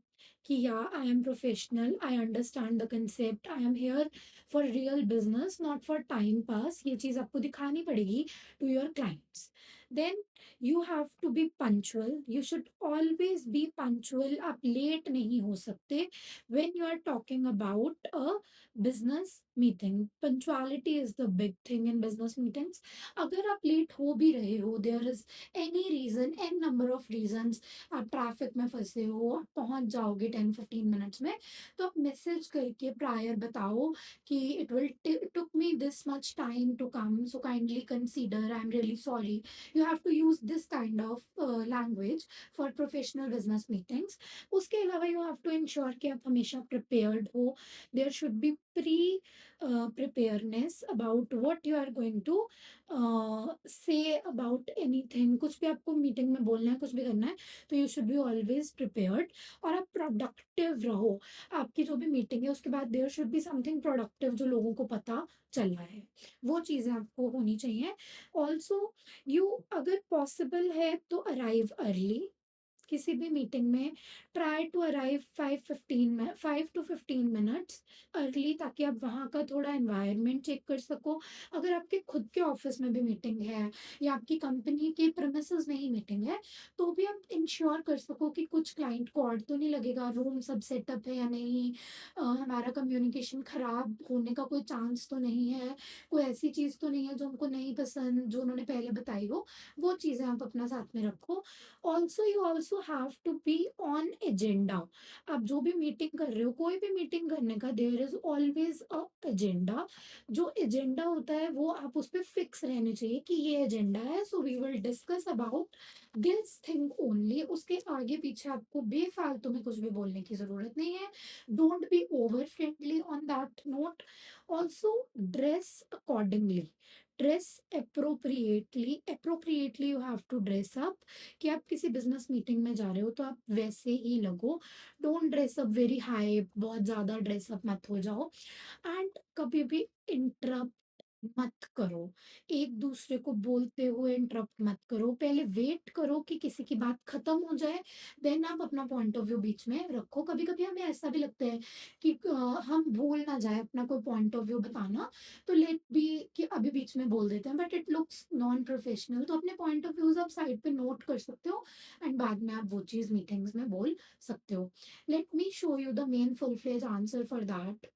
कि या I am professional, I understand the concept, I am here for real business not for time pass, ये चीज आपको दिखानी पड़ेगी to your clients. Then you have to be punctual, you should always be punctual, आप late नहीं हो सकते when you are talking about a business meeting. Punctuality is the big thing in business meetings. अगर आप late हो भी रहे हो, there is any reason, an number of reason, आप ट्रैफिक में फंसे हो, आप पहुंच जाओगे 10-15 मिनट्स में, तो आप मैसेज करके प्रायर बताओ कि it will took me this much time to come, so kindly consider, I am really sorry. You have to use this kind of language for professional business meetings. उसके अलावा you have to ensure कि आप हमेशा prepared हो, there should be pre preparedness about what you are going to say about anything। कुछ भी आपको meeting में बोलना है, कुछ भी करना है, तो you should be always prepared, और आप प्रोडक्टिव रहो। आपकी जो भी मीटिंग है उसके बाद there should be something productive जो लोगों को पता चल रहा है, वो चीज़ें आपको होनी चाहिए। ऑल्सो यू अगर पॉसिबल है तो अराइव अर्ली, किसी भी मीटिंग में try to arrive 5 to 15 minutes early, ताकि आप वहाँ का थोड़ा एनवायरनमेंट चेक कर सको। अगर आपके खुद के ऑफिस में भी मीटिंग है या आपकी कंपनी के प्रेमिसेस में ही मीटिंग है, तो भी आप इंश्योर कर सको कि कुछ क्लाइंट को ऑड तो नहीं लगेगा, रूम सब सेटअप है या नहीं, हमारा कम्युनिकेशन खराब होने का कोई चांस तो नहीं है, कोई ऐसी चीज़ तो नहीं है जो उनको नहीं पसंद जो उन्होंने पहले बताई हो। वो चीज़ें आप अपना साथ में रखो। Also you also have to be on agenda. आप जो भी मीटिंग कर रहे हो, कोई भी मीटिंग करने का there is always a agenda. जो एजेंडा होता है वो आप उस पर फिक्स रहने चाहिए कि ये एजेंडा है, so we will discuss about this thing only. उसके आगे पीछे आपको बेफालतू में कुछ भी बोलने की जरूरत नहीं है। Don't be over friendly on that note. Also dress accordingly, dress appropriately, appropriately you have to dress up, कि आप किसी बिजनेस मीटिंग में जा रहे हो तो आप वैसे ही लगो। Don't dress up very high, बहुत ज़्यादा ड्रेस अप मत हो जाओ। एंड कभी भी इंटरप्ट मत करो। एक दूसरे को बोलते हुए इंटरप्ट मत करो। पहले वेट करो कि किसी की बात खत्म हो जाए, देन आप अपना पॉइंट ऑफ व्यू बीच में रखो। कभी-कभी हमें ऐसा भी लगता है कि हम भूल ना जाएँ अपना कोई पॉइंट ऑफ व्यू बताना, तो लेट बी कि अभी बीच में बोल देते हैं, but it looks non professional. तो अपने पॉइंट ऑफ व्यूज़ आप साइड पे नोट कर सकते हो एंड बाद में आप वो चीज़ मीटिंग्स में बोल सकते हो। Let me show you the main full fledge answer for that.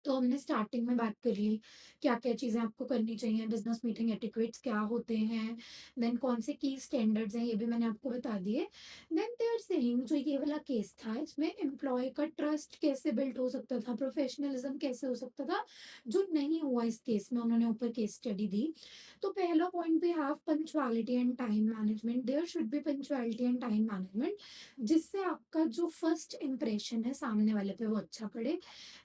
तो हमने स्टार्टिंग में बात कर ली, क्या-क्या चीज़ें आपको करनी चाहिए, बिज़नेस मीटिंग एटिक्वेट्स क्या होते हैं, देन कौन से की स्टैंडर्ड्स हैं, ये भी मैंने आपको बता दिए। देन दे आर सेइंग जो ये वाला केस था, इसमें एम्प्लॉयी का ट्रस्ट कैसे बिल्ड हो सकता था, प्रोफेशनलिज्म कैसे हो सकता था, जो नहीं हुआ इस केस में, उन्होंने ऊपर केस स्टडी दी। तो पहला point we have punctuality and time management, there should be punctuality and time management, जिससे आपका जो फर्स्ट इंप्रेशन है सामने वाले पे वो अच्छा पड़े।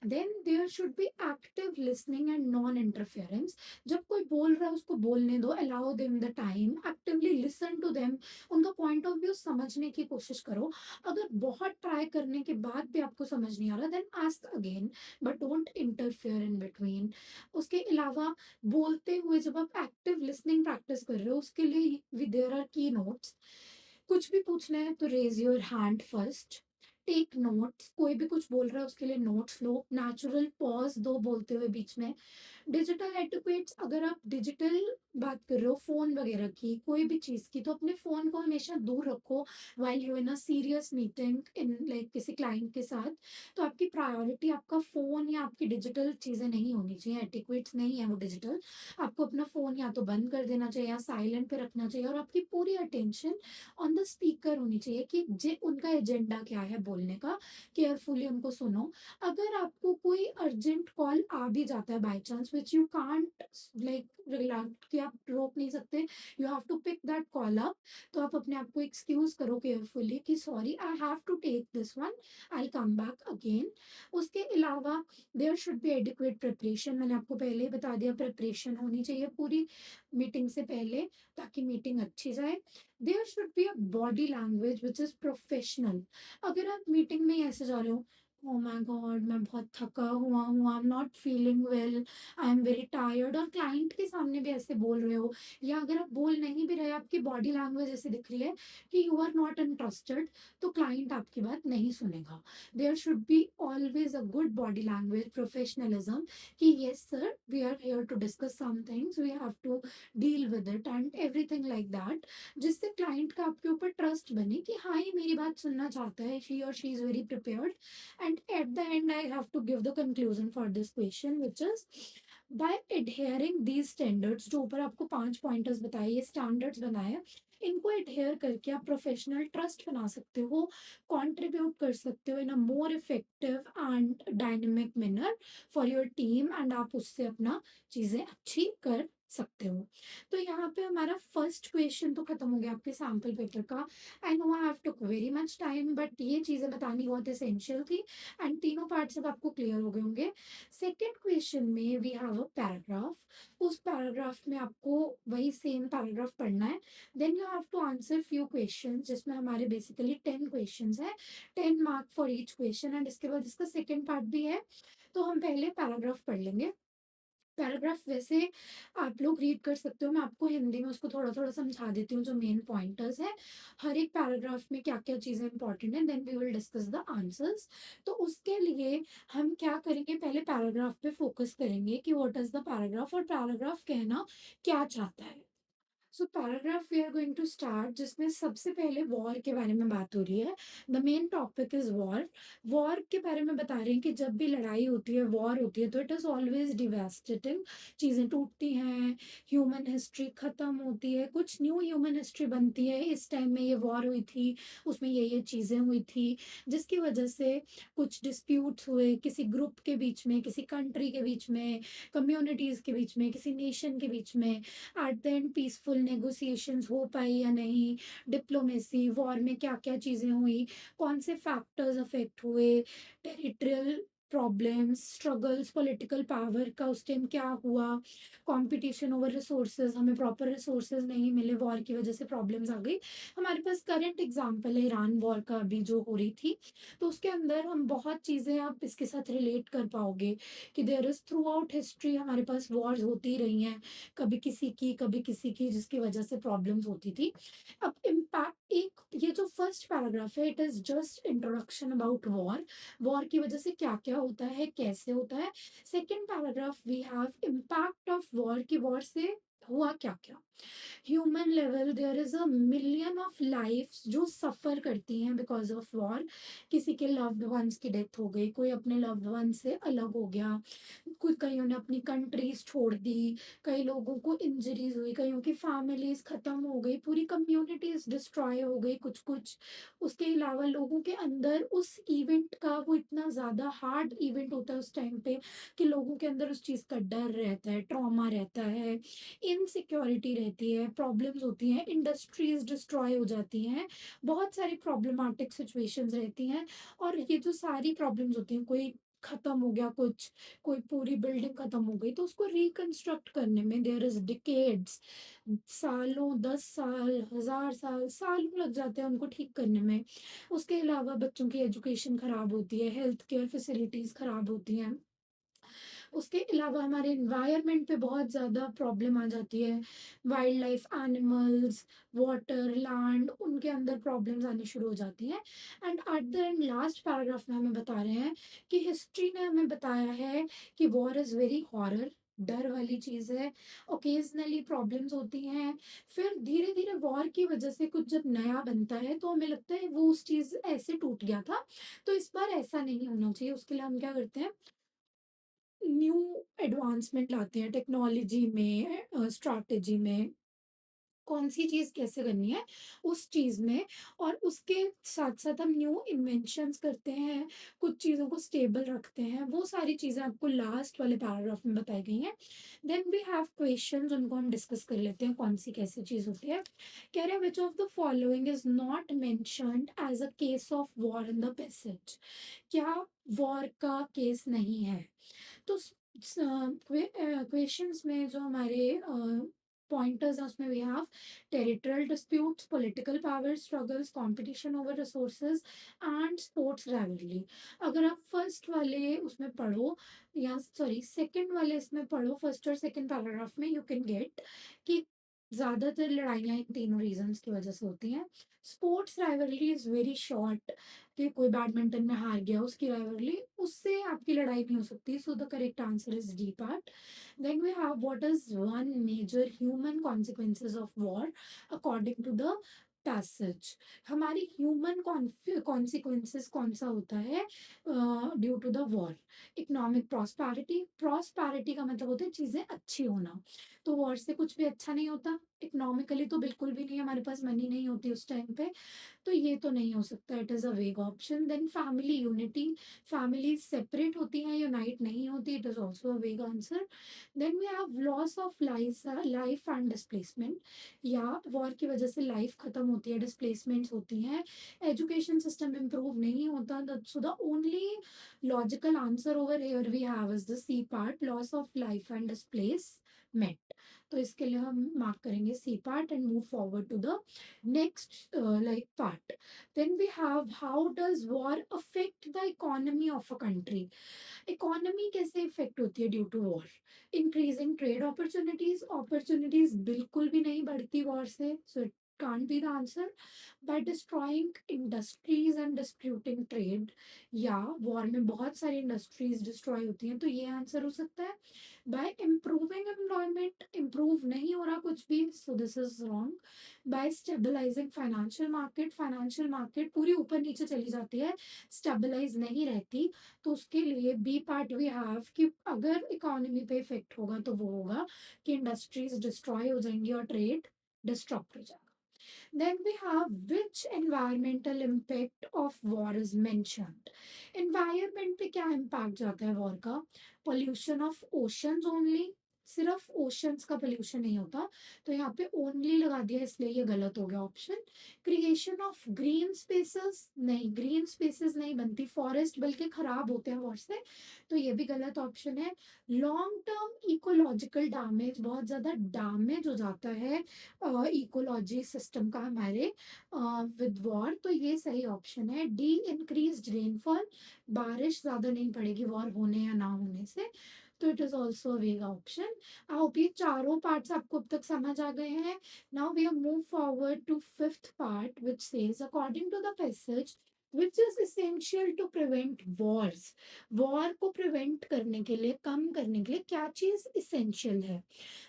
Then there should be active listening and non interference. जब कोई बोल रहा है उसको बोलने दो, allow them the time, actively listen to them, उनका पॉइंट ऑफ व्यू समझने की कोशिश करो। अगर बहुत ट्राई करने के बाद भी आपको समझ नहीं आ रहा, then ask again, but don't interfere in between. उसके अलावा बोलते हुए जब आप एक्टिव लिसनिंग प्रैक्टिस कर रहे हो, उसके लिए देयर आर की नोट्स। कुछ भी पूछना है तो raise your hand first, take notes, कोई भी कुछ बोल रहा है उसके लिए नोट्स लो, नेचुरल पॉज दो बोलते हुए बीच में। डिजिटल एटिक्वेट्स, अगर आप डिजिटल बात कर रहे हो फ़ोन वगैरह की, कोई भी चीज़ की, तो अपने फ़ोन को हमेशा दूर रखो while you in a serious meeting in like किसी क्लाइंट के साथ। तो आपकी प्रायोरिटी आपका फ़ोन या आपकी डिजिटल चीज़ें नहीं होनी चाहिए, एटिक्वेट्स नहीं है वो डिजिटल। आपको अपना फ़ोन या तो बंद कर देना चाहिए या साइलेंट पे रखना चाहिए, और आपकी पूरी अटेंशन ऑन द स्पीकर होनी चाहिए कि जे उनका एजेंडा क्या है बोलने का, केयरफुली उनको सुनो। अगर आपको कोई अर्जेंट कॉल आ भी जाता है by chance which you can't like reject, कि आप रोक नहीं सकते, you have to pick that call up, तो आप अपने आप को एक्सक्यूज करो केयरफुली कि sorry I have to take this one, I will come back again. उसके अलावा there should be adequate preparation, मैंने आपको पहले ही बता दिया, प्रिपरेशन होनी चाहिए पूरी मीटिंग से पहले, ताकि मीटिंग अच्छी जाए। There should be a body language which is professional. अगर आप मीटिंग में ही ऐसे जा रहे हो, ओह माय गॉड मैं बहुत थका हुआ हूँ, I am not feeling well, I am very tired, और क्लाइंट के सामने भी ऐसे बोल रहे हो, या अगर आप बोल नहीं भी रहे, आपकी बॉडी लैंग्वेज ऐसे दिख रही है कि यू आर नॉट इंटरेस्टेड, तो क्लाइंट आपकी बात नहीं सुनेगा। There should be always a good body language, professionalism, कि yes sir we are here to discuss some things, we have to deal with it and everything like that, जिससे client का आपके ऊपर ट्रस्ट बने कि हाँ ये मेरी बात सुनना चाहता है, शी और she is very prepared. And at the end, I have to give the conclusion for this question, which is by adhering these standards, जो ऊपर आपको 5 पॉइंटर्स बताए, ये स्टैंडर्ड्स बनाए, इनको एडहेयर करके आप प्रोफेशनल ट्रस्ट बना सकते हो, कंट्रीब्यूट कर सकते हो in a more effective and dynamic manner for your team, and आप उससे अपना चीज़ें अच्छी कर सकते हो। तो यहाँ पे हमारा फर्स्ट क्वेश्चन तो खत्म हो गया आपके सैम्पल पेपर का। I know I have took very much time, but ये चीज़ें बतानी बहुत एसेंशियल थी, एंड तीनों पार्ट्स अब आपको क्लियर हो गए होंगे। सेकेंड क्वेश्चन में वी हैव अ पैराग्राफ, उस पैराग्राफ में आपको वही सेम पैराग्राफ पढ़ना है। Then you have to answer few question, जिसमें हमारे बेसिकली 10 क्वेश्चंस हैं, 10 mark for each question, and इसके बाद इसका सेकेंड पार्ट भी है। तो हम पहले पैराग्राफ पढ़ लेंगे। पैराग्राफ वैसे आप लोग रीड कर सकते हो, मैं आपको हिंदी में उसको थोड़ा-थोड़ा समझा देती हूँ जो मेन पॉइंटर्स हैं। हर एक पैराग्राफ में क्या-क्या चीज़ें इंपॉर्टेंट हैं, then we will discuss the answers. तो उसके लिए हम क्या करेंगे, पहले पैराग्राफ पे फोकस करेंगे कि व्हाट इज़ द पैराग्राफ, और पैराग्राफ कहना क्या चाहता है। So paragraph we are going to start, जिसमें सबसे पहले वॉर के बारे में बात हो रही है। The main topic is war. War के बारे में बता रहे हैं कि जब भी लड़ाई होती है, वॉर होती है, तो इट इज़ ऑलवेज डिवास्टेटिंग, चीज़ें टूटती हैं, ह्यूमन हिस्ट्री ख़त्म होती है, कुछ न्यू ह्यूमन हिस्ट्री बनती है। इस टाइम में ये वॉर हुई थी, उसमें ये चीज़ें हुई थी, जिसकी वजह से कुछ डिस्प्यूट्स हुए किसी ग्रुप के बीच में, किसी कंट्री के बीच में, कम्युनिटीज़ के बीच में, किसी नेशन के बीच में। Eight the and peaceful negotiations हो पाई या नहीं, डिप्लोमेसी, वॉर में क्या क्या चीज़ें हुई, कौन से फैक्टर्स अफेक्ट हुए, टेरिtoriयल प्रॉब्लम्स, स्ट्रगल्स, पॉलिटिकल पावर का उस टाइम क्या हुआ, कंपटीशन ओवर रिसोर्सेज, हमें प्रॉपर रिसोर्सेज नहीं मिले, वॉर की वजह से प्रॉब्लम्स आ गई। हमारे पास करंट एग्जांपल है ईरान वॉर का अभी जो हो रही थी, तो उसके अंदर हम बहुत चीज़ें आप इसके साथ रिलेट कर पाओगे कि there is throughout history हमारे पास वॉर्स होती रही हैं, कभी किसी की जिसकी वजह से प्रॉब्लम्स होती थी। अब इम्पैक्ट एक ये जो फर्स्ट पैराग्राफ है it is just introduction about war, war की वजह से क्या क्या होता है, कैसे होता है। Second paragraph we have impact of war, की वॉर से हुआ क्या क्या। Human level there is a million of lifes जो सफ़र करती हैं बिकॉज ऑफ वॉर। किसी के लव्ड वंस की डेथ हो गई, कोई अपने लव्ड वन से अलग हो गया, कुछ कईयों ने अपनी कंट्रीज छोड़ दी, कई लोगों को इंजरीज हुई, कईयों की फैमिलीज खत्म हो गई, पूरी कम्युनिटीज डिस्ट्रॉय हो गई कुछ कुछ। उसके अलावा लोगों के अंदर उस इवेंट का वो इतना ज़्यादा हार्ड इवेंट होता है उस टाइम पे कि लोगों के अंदर उस चीज़ का डर रहता है, ट्रॉमा रहता है, इनसिक्योरिटी रहती है, प्रॉब्लम्स होती हैं, इंडस्ट्रीज डिस्ट्रॉय हो जाती हैं, बहुत सारी प्रॉब्लमेटिक सिचुएशंस रहती हैं। और ये जो सारी प्रॉब्लम्स होती हैं, कोई खत्म हो गया कुछ, कोई पूरी बिल्डिंग खत्म हो गई, तो उसको रिकंस्ट्रक्ट करने में देयर इज डिकेड्स, सालों, 10 साल, 1000 साल, सालों लग जाते हैं उनको ठीक करने में। उसके अलावा बच्चों की एजुकेशन खराब होती है, हेल्थ केयर फैसिलिटीज खराब होती हैं। उसके अलावा हमारे एनवायरनमेंट पे बहुत ज़्यादा प्रॉब्लम आ जाती है, wild life, animals, water, land, उनके अंदर प्रॉब्लम्स आनी शुरू हो जाती हैं। And at the and last paragraph में हमें बता रहे हैं कि हिस्ट्री ने हमें बताया है कि वॉर इज़ वेरी हॉरर, डर वाली चीज़ है, ओकेजनली प्रॉब्लम्स होती हैं, फिर धीरे धीरे वॉर की वजह से कुछ जब नया बनता है तो हमें लगता है वो उस चीज़ ऐसे टूट गया था, तो इस बार ऐसा नहीं होना चाहिए। उसके लिए हम क्या करते हैं, न्यू एडवांसमेंट लाते हैं टेक्नोलॉजी में, स्ट्रैटेजी में, कौन सी चीज़ कैसे करनी है उस चीज़ में, और उसके साथ साथ हम न्यू इन्वेंशंस करते हैं, कुछ चीज़ों को स्टेबल रखते हैं, वो सारी चीज़ें आपको लास्ट वाले पैराग्राफ में बताई गई हैं। देन वी हैव क्वेश्चंस, उनको हम डिस्कस कर लेते हैं कौन सी कैसी चीज़ होती है। कह रहे हैं which of the following is not mentioned as a case of war in the passage, क्या वॉर का केस नहीं है। तो क्वेश्चंस में जो हमारे पॉइंटर्स हैं उसमें we have territorial disputes, political power struggles, competition over resources and sports rivalry. अगर आप फर्स्ट वाले उसमें पढ़ो, या सॉरी सेकंड वाले इसमें पढ़ो, फर्स्ट और सेकंड पैराग्राफ में यू कैन गेट कि ज़्यादातर लड़ाइयाँ इन तीनों रीजंस की वजह से होती हैं। Sports rivalry is very short, कि कोई बैडमिंटन में हार गया उसकी राइवलरी, उससे आपकी लड़ाई नहीं हो सकती, so the correct answer is D part. Then we have what is one major human consequences of war according to the passage. हमारी ह्यूमन कॉन्सिक्वेंसेस कौन सा होता है due to the war. Economic prosperity, prosperity का मतलब होता है चीज़ें अच्छी होना, तो वॉर से कुछ भी अच्छा नहीं होता, इकोनॉमिकली तो बिल्कुल भी नहीं, हमारे पास मनी नहीं होती उस टाइम पे, तो ये तो नहीं हो सकता, it is a vague option. Then family unity, family separate होती हैं, यूनाइट नहीं होती, it is also a vague answer. Then we have loss of life and displacement, या वॉर की वजह से लाइफ खत्म होती है, डिस्प्लेसमेंट्स होती हैं, एजुकेशन सिस्टम इम्प्रूव नहीं होता, so the only logical answer over here we have is the C part, loss of life and displacement. तो इसके लिए हम मार्क करेंगे C part and move forward to the next like part. Then we have how does war affect the economy of a country. Economy कैसे effect होती है due to war. Increasing trade opportunities, opportunities बिल्कुल भी नहीं बढ़ती war से, so it can't be the answer. By destroying industries and disputing trade, या war में बहुत सारी इंडस्ट्रीज डिस्ट्रॉय होती हैं, तो ये आंसर हो सकता है। बाय इम्प्रूविंग एनवायरमेंट, इम्प्रूव नहीं हो रहा कुछ भी, so this is wrong. By stabilising financial market पूरी ऊपर नीचे चली जाती है, स्टेबलाइज नहीं रहती, तो उसके लिए बी पार्ट वी हैव कि अगर इकोनॉमी पे इफेक्ट होगा तो वो होगा कि इंडस्ट्रीज डिस्ट्रॉय हो जाएंगी और ट्रेड डिस्ट्रप्ट हो जाएगा। Then we have which environmental impact of war is mentioned. Environment पे क्या इम्पैक्ट जाता है वॉर का, पोल्यूशन ऑफ ओशंस ओनली, सिर्फ ओशंस का पोल्यूशन नहीं होता। तो यहाँ पे ओनली लगा दिया, इसलिए ये गलत हो गया option. Creation of green spaces, नहीं ग्रीन स्पेसेस नहीं बनती फॉरेस्ट, बल्कि खराब होते हैं वॉर से, तो ये भी गलत ऑप्शन है। लॉन्ग टर्म इकोलॉजिकल डैमेज, बहुत ज़्यादा डैमेज हो जाता है इकोलॉजी सिस्टम का हमारे विद वॉर, तो ये सही ऑप्शन है डी। इंक्रीज रेनफॉल, बारिश ज़्यादा नहीं पड़ेगी वॉर होने या ना होने से, तो it is also a vague option. I hope ये चारों पार्ट्स आपको अब तक समझ आ गए हैं। Now we move forward to fifth part which says according to the passage which is essential to prevent wars. War को प्रिवेंट करने के लिए, कम करने के लिए क्या चीज इसेंशियल है?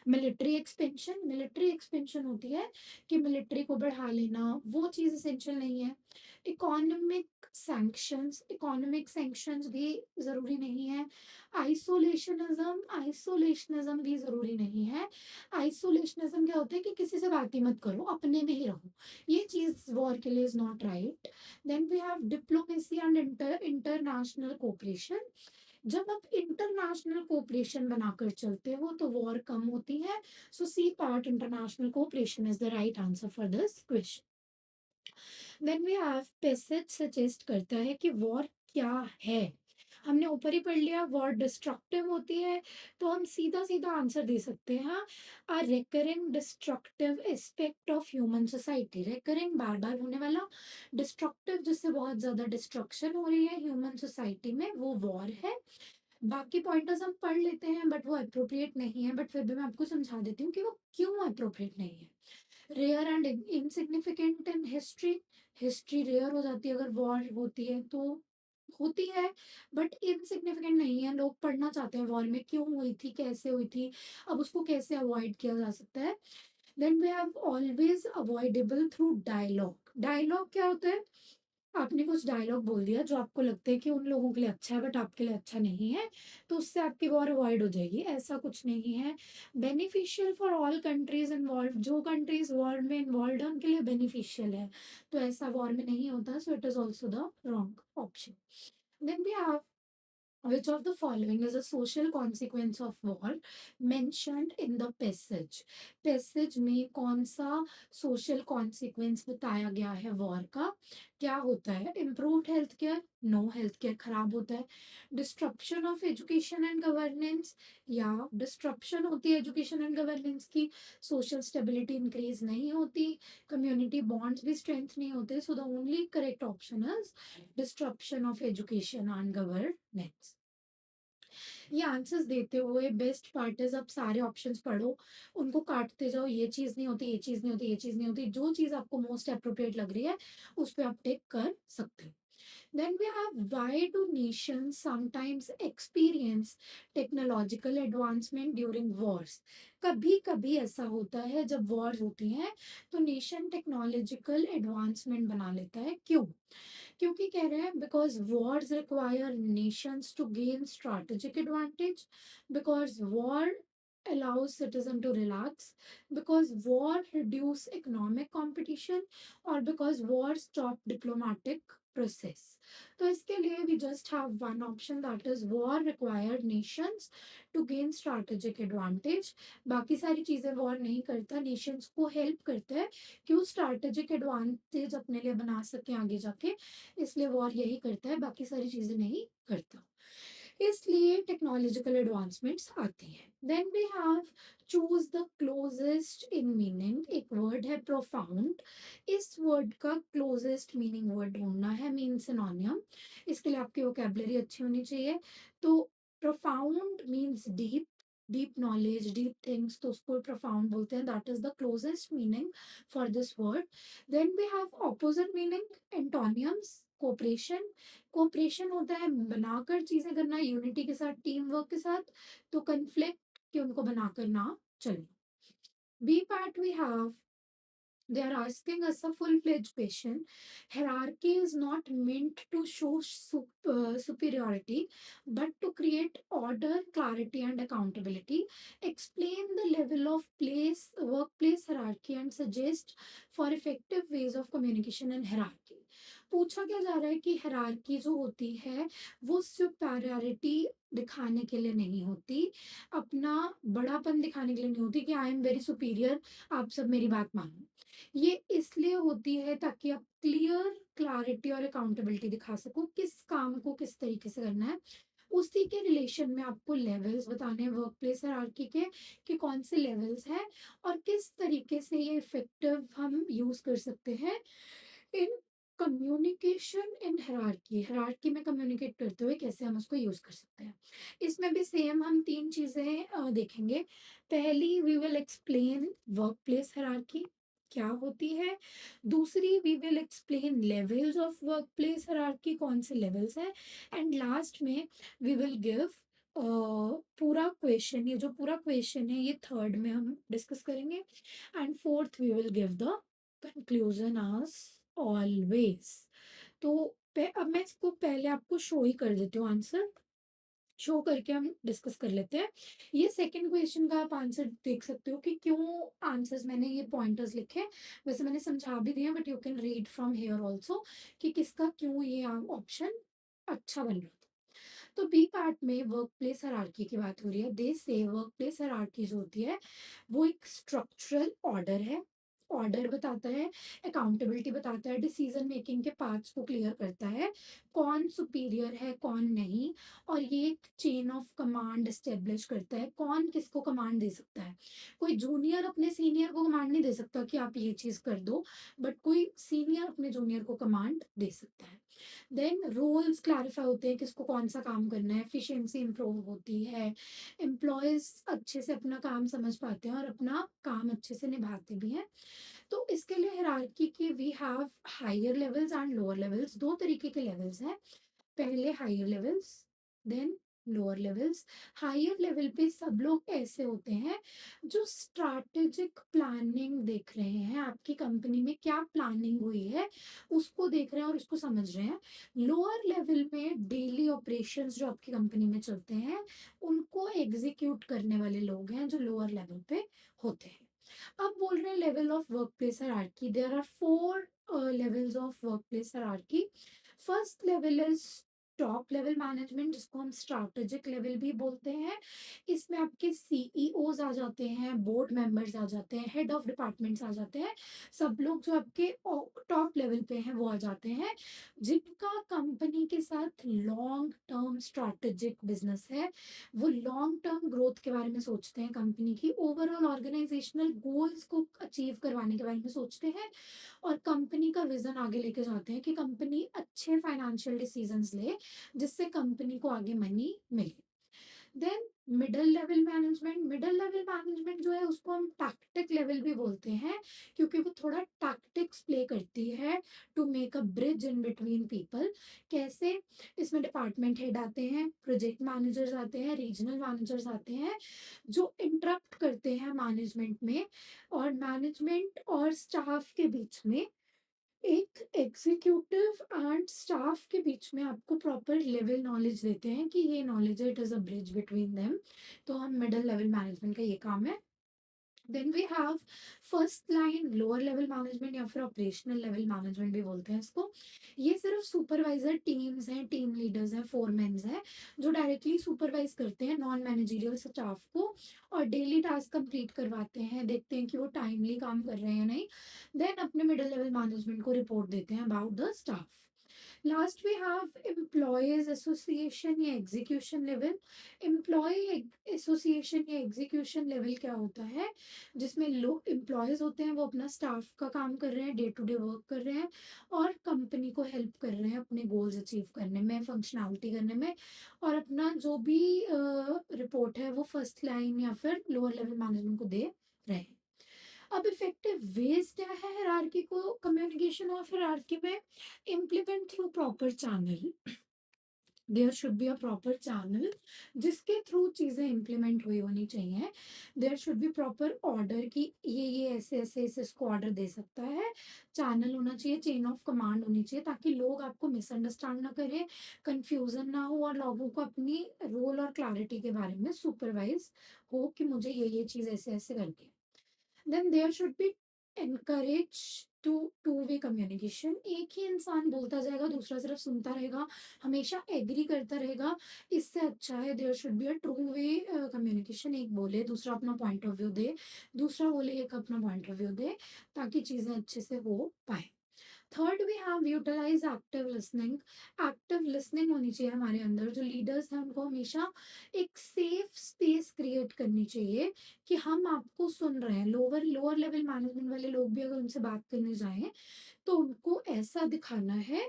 मिलिट्री एक्सपेंशन, मिलिट्री एक्सपेंशन होती है कि मिलिट्री को बढ़ा लेना, वो चीज इसेंशियल नहीं है। इकोनॉमिक सैंक्शंस, इकोनॉमिक सैंक्शंस भी जरूरी नहीं है। आइसोलेशनिज्म, आइसोलेशनिज्म भी जरूरी नहीं है। आइसोलेशनिज्म क्या होता है कि किसी से बात ही मत करो, अपने में ही रहो, ये चीज वॉर के लिए is not right. Then we have diplomacy and international cooperation. जब आप इंटरनेशनल कोऑपरेशन बनाकर चलते हो तो वॉर कम होती है। So C part, international cooperation is the right answer for this question. Then we have passage suggest करता है कि वॉर क्या है। हमने ऊपर ही पढ़ लिया वॉर डिस्ट्रक्टिव होती है, तो हम सीधा सीधा आंसर दे सकते हैं a recurring destructive aspect of human society. Recurring, बार बार होने वाला, डिस्ट्रक्टिव जिससे बहुत ज्यादा डिस्ट्रक्शन हो रही है ह्यूमन सोसाइटी में, वो वॉर है। बाकी पॉइंटर्स हम पढ़ लेते हैं बट वो अप्रोप्रिएट नहीं है, बट फिर भी मैं आपको समझा देती हूँ कि वो क्यों अप्रोप्रिएट नहीं है। Rare and insignificant in history, history rare हो जाती है अगर वॉर होती है तो, होती है बट इनसिग्निफिकेंट नहीं है। लोग पढ़ना चाहते हैं वॉर में क्यों हुई थी, कैसे हुई थी, अब उसको कैसे अवॉइड किया जा सकता है। Then we have always avoidable through dialogue. Dialogue क्या होता है? आपने कुछ डायलॉग बोल दिया जो आपको लगता है कि उन लोगों के लिए अच्छा है बट आपके लिए अच्छा नहीं है, तो उससे आपकी वॉर अवॉइड हो जाएगी, ऐसा कुछ नहीं है। Beneficial for all countries involve, जो कंट्रीज वॉर में इन्वॉल्व है उनके लिए बेनिफिशियल है, तो ऐसा वॉर में नहीं होता, so it is also the wrong option. Then we have which of the following is a social consequence of war mentioned in the passage? Passage में कौन सा सोशल कॉन्सिक्वेंस बताया गया है वॉर का? क्या होता है? Improved health care, no, health care खराब होता है। Disruption of education and governance, या डिस्ट्रप्शन होती है एजुकेशन एंड गवर्नेंस की, सोशल स्टेबिलिटी इंक्रीज नहीं होती, कम्युनिटी बॉन्ड्स भी स्ट्रेंथ नहीं होते, so the only correct option is disruption of education and governance. ये आंसर्स देते हुए बेस्ट पार्ट इज अब सारे ऑप्शंस पढ़ो, उनको काटते जाओ, ये चीज नहीं होती, ये चीज नहीं होती, ये चीज नहीं होती, जो चीज आपको मोस्ट अप्रोप्रिएट लग रही है उस पर आप टेक कर सकते हो। Then we have why do nations sometimes experience technological advancement during wars? कभी कभी ऐसा होता है जब वॉर होती है तो नेशन टेक्नोलॉजिकल एडवांसमेंट बना लेता है, क्यों? क्योंकि कह रहे हैं because wars require nations to gain strategic advantage, because war allows citizen to relax, because war reduce economic competition, or because war stop diplomatic process। तो इसके लिए we just have one option, that is war required nations to gain strategic advantage। बाकी सारी चीजें war नहीं करता, Nations को help करता है कि वो स्ट्रैटेजिक एडवांटेज अपने लिए बना सके आगे जाके, इसलिए वॉर यही करता है, बाकी सारी चीजें नहीं करता, इसलिए टेक्नोलॉजिकल एडवांसमेंट्स आती हैं। Then we have choose the closest in meaning, एक वर्ड है प्रोफाउंड, इस वर्ड का क्लोजेस्ट मीनिंग वर्ड ढूंढना है, मीन सिनोनियम, इसके लिए आपकी वोकेबलरी अच्छी होनी चाहिए। तो profound means deep, deep knowledge, deep things, तो उसको प्रोफाउंड बोलते हैं, that is the closest meaning for this word. Then we have opposite meaning, antonyms, cooperation, cooperation होता है बनाकर चीजें करना यूनिटी के साथ, टीम वर्क के साथ, तो कन्फ्लिक्ट कि उनको बनाकर ना चलना। B part we have, they are asking us a full-fledged question. Hierarchy is not meant to show superiority, but to create order, clarity, and accountability. Explain the level of place workplace hierarchy and suggest for effective ways of communication and hierarchy. पूछा क्या जा रहा है कि hierarchy जो होती है वो superiority दिखाने के लिए नहीं होती, अपना बड़ापन दिखाने के लिए नहीं होती कि आई एम वेरी सुपीरियर, आप सब मेरी बात मानो। ये इसलिए होती है ताकि आप क्लियर क्लैरिटी और अकाउंटेबिलिटी दिखा सको किस काम को किस तरीके से करना है। उसी के रिलेशन में आपको लेवल्स बताने हैं वर्क प्लेस हायरार्की के कि कौन से लेवल्स हैं और किस तरीके से ये इफेक्टिव हम यूज कर सकते हैं in communication in hierarchy. Hierarchy में कम्युनिकेट करते हुए कैसे हम उसको यूज कर सकते हैं। इसमें भी सेम हम तीन चीजें देखेंगे। पहली, we will explain workplace hierarchy क्या होती है। दूसरी, we will explain levels of workplace hierarchy, कौन से लेवल्स हैं। एंड लास्ट में वी विल गिव पूरा क्वेश्चन, ये जो पूरा क्वेश्चन है ये थर्ड में हम डिस्कस करेंगे। And fourth we will give the conclusion as always. तो अब मैं इसको पहले आपको शो ही कर देती हूँ आंसर। शो करके हम डिस्कस कर लेते हैं। ये सेकंड क्वेश्चन का आप आंसर देख सकते हो कि क्यों आंसर्स मैंने ये पॉइंटर्स लिखे। वैसे मैंने समझा भी दिया but you can read from here also कि किसका क्यों ये ऑप्शन अच्छा बन रहा था। तो बी पार्ट में वर्क प्लेस हायरार्की की बात हो रही है। दे से वर्क प्लेस हायरार्की जो होती है वो एक स्ट्रक्चरल ऑर्डर है। ऑर्डर बताता है, अकाउंटेबिलिटी बताता है, डिसीजन मेकिंग के पार्ट्स को क्लियर करता है, कौन सुपीरियर है कौन नहीं, और ये एक चेन ऑफ कमांड एस्टेब्लिश करता है, कौन किसको कमांड दे सकता है। कोई जूनियर अपने सीनियर को कमांड नहीं दे सकता कि आप ये चीज कर दो, बट कोई सीनियर अपने जूनियर को कमांड दे सकता है। देन रोल्स क्लैरिफाई होते हैं, किसको कौन सा काम करना है, एफिशिएंसी इंप्रूव होती है, एम्प्लॉयज अच्छे से अपना काम समझ पाते हैं और अपना काम अच्छे से निभाते भी हैं। तो इसके लिए हायरार्की की we have higher levels and lower levels. दो तरीके के लेवल्स हैं। पहले higher levels, then lower levels. Higher level पे सब लोग ऐसे होते हैं जो स्ट्रैटेजिक प्लानिंग देख रहे हैं, आपकी कंपनी में क्या प्लानिंग हुई है उसको देख रहे हैं और उसको समझ रहे हैं। लोअर लेवल में डेली ऑपरेशंस जो आपकी कंपनी में चलते हैं उनको एग्जीक्यूट करने वाले लोग हैं जो लोअर लेवल पे होते हैं। अब बोल रहे हैं level of workplace hierarchy. There are four levels of workplace hierarchy. First level is top level management, जिसको हम स्ट्रैटेजिक लेवल भी बोलते हैं। इसमें आपके सीईओज आ जाते हैं, बोर्ड मेंबर्स आ जाते हैं, हेड ऑफ डिपार्टमेंट्स आ जाते हैं। सब लोग जो आपके टॉप लेवल पे हैं वो आ जाते हैं, जिनका कंपनी के साथ लॉन्ग टर्म स्ट्रैटेजिक बिजनेस है। वो लॉन्ग टर्म ग्रोथ के बारे में सोचते हैं, कंपनी की ओवरऑल ऑर्गेनाइजेशनल गोल्स को अचीव करवाने के बारे में सोचते हैं, और कंपनी का विजन आगे लेके जाते हैं कि कंपनी अच्छे फाइनेंशियल डिसीजंस ले जिससे कंपनी को आगे मनी मिले। Then middle level management. Middle level management जो है उसको हम टैक्टिक लेवल भी बोलते हैं, क्योंकि वो थोड़ा टैक्टिक्स प्ले करती है to make a bridge in between people. कैसे? इसमें डिपार्टमेंट हेड आते हैं, प्रोजेक्ट मैनेजर्स आते हैं, रीजनल मैनेजर्स आते हैं, जो इंटरप्ट करते हैं मैनेजमेंट में, और मैनेजमेंट और स्टाफ के बीच में एक एग्जीक्यूटिव एंड स्टाफ के बीच में आपको प्रॉपर लेवल नॉलेज देते हैं कि ये नॉलेज है, it is a bridge between them. तो हम मिडिल लेवल मैनेजमेंट का ये काम है। Then we have first line lower level management, या फिर ऑपरेशनल लेवल मैनेजमेंट भी बोलते हैं इसको। ये सिर्फ सुपरवाइजर टीम्स हैं, टीम लीडर्स हैं, फोरमैन्स हैं, जो डायरेक्टली सुपरवाइज करते हैं नॉन मैनेजरियल स्टाफ को और डेली टास्क कंप्लीट करवाते हैं, देखते हैं कि वो टाइमली काम कर रहे हैं या नहीं। देन अपने मिडिल लेवल मैनेजमेंट को रिपोर्ट देते हैं about the staff. Last we have employees association या एग्जीक्यूशन लेवल। एम्प्लॉय एसोसिएशन या एग्जीक्यूशन लेवल क्या होता है? जिसमें लोग एम्प्लॉयज होते हैं, वो अपना स्टाफ का काम कर रहे हैं, डे टू डे वर्क कर रहे हैं और कंपनी को हेल्प कर रहे हैं अपने गोल्स अचीव करने में, फंक्शनैलिटी करने में, और अपना जो भी रिपोर्ट है वो फर्स्ट लाइन या फिर लोअर लेवल मैनेजमेंट को दे रहे हैं। अब इफेक्टिव वेज क्या है हायरार्की को, कम्युनिकेशन और हायरार्की में? Implement through proper channel. There should be a proper channel जिसके थ्रू चीज़ें इम्प्लीमेंट हुई होनी चाहिए। There should be proper order कि ये ऐसे ऐसे ऐसे इसको ऑर्डर दे सकता है। चैनल होना चाहिए, चेन ऑफ कमांड होनी चाहिए, ताकि लोग आपको मिसअंडरस्टैंड ना करें, कंफ्यूजन ना हो, और लोगों को अपनी रोल और क्लैरिटी के बारे में सुपरवाइज हो कि मुझे ये चीज़ ऐसे ऐसे करके। Then there should be encourage to two way communication. एक ही इंसान बोलता जाएगा, दूसरा सिर्फ सुनता रहेगा, हमेशा एग्री करता रहेगा, इससे अच्छा है there should be a two way communication. एक बोले, दूसरा अपना पॉइंट ऑफ व्यू दे, दूसरा बोले, एक अपना पॉइंट ऑफ व्यू दे, ताकि चीज़ें अच्छे से हो पाए। Third we have utilise active listening. Active listening होनी चाहिए हमारे अंदर। जो लीडर्स हैं उनको हमेशा एक सेफ स्पेस क्रिएट करनी चाहिए कि हम आपको सुन रहे हैं। लोअर लोअर लेवल मैनेजमेंट वाले लोग भी अगर उनसे बात करने जाएं तो उनको ऐसा दिखाना है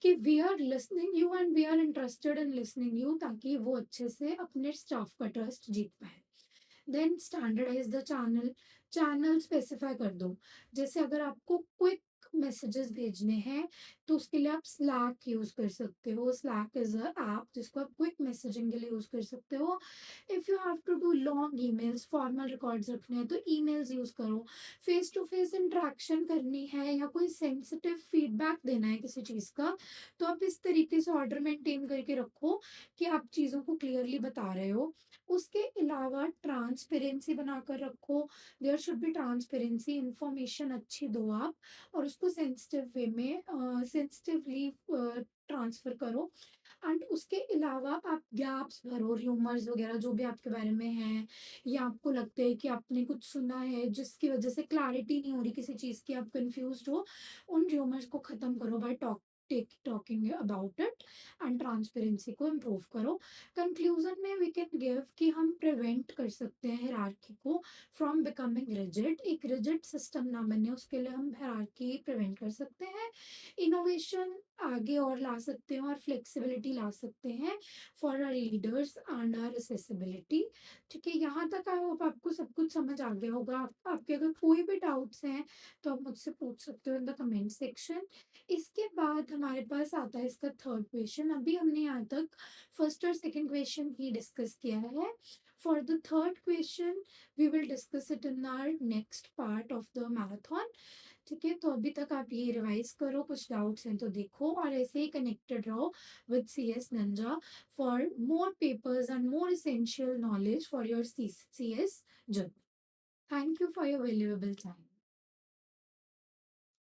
कि we are listening you and we are interested in listening you, ताकि वो अच्छे से अपने स्टाफ का ट्रस्ट जीत पाए। Then standardise the channel. Channel specify कर दो। जैसे अगर आपको क्विक मैसेजेस भेजने हैं तो उसके लिए आप स्लैक यूज कर सकते हो। स्लैक इज अ ऐप जिसको आप क्विक मैसेजिंग के लिए यूज कर सकते हो। If you have to do long emails, formal records रखने हैं तो ईमेल्स यूज करो। फेस टू फेस इंटरेक्शन करनी है या कोई सेंसिटिव फीडबैक देना है किसी चीज़ का, तो आप इस तरीके से ऑर्डर मेंटेन करके रखो कि आप चीज़ों को क्लियरली बता रहे हो। उसके अलावा ट्रांसपेरेंसी बनाकर रखो। There should be transparency. Information अच्छी दो आप, और उसको सेंसिटिव वे में सेंसिटिवली ट्रांसफर करो। एंड उसके अलावा आप गैप्स भरो, र्यूमर्स वगैरह जो भी आपके बारे में है, या आपको लगता है कि आपने कुछ सुना है जिसकी वजह से क्लैरिटी नहीं हो रही किसी चीज़ की, आप कंफ्यूज हो, उन र्यूमर्स को ख़त्म करो bye talking about it. And transparency को इम्प्रूव करो। कंक्लूजन में वी कैन गिव कि हम प्रिवेंट कर सकते हैं हायरार्की को फ्रॉम बिकमिंग रिजिड। एक रिजिड सिस्टम ना बने उसके लिए हम हायरार्की प्रिवेंट कर सकते हैं। इनोवेशन आगे और ला सकते हैं और फ्लेक्सिबिलिटी ला सकते हैं for our leaders and our accessibility. ठीक है, यहाँ तक आई होप आपको सब कुछ समझ आ गया होगा। आपके अगर कोई भी डाउट्स हैं तो आप मुझसे पूछ सकते हो इन द कमेंट सेक्शन। इसके बाद हमारे पास आता है इसका थर्ड क्वेश्चन। अभी हमने यहाँ तक फर्स्ट और सेकंड क्वेश्चन ही डिस्कस किया है। For the third question we will discuss it in our next part of the marathon. ठीक है, तो अभी तक आप ये रिवाइज करो, कुछ डाउट्स हैं तो देखो, और ऐसे ही कनेक्टेड रहो with C S Nanja for more papers and more essential knowledge for your CS journey. Thank you for your valuable time.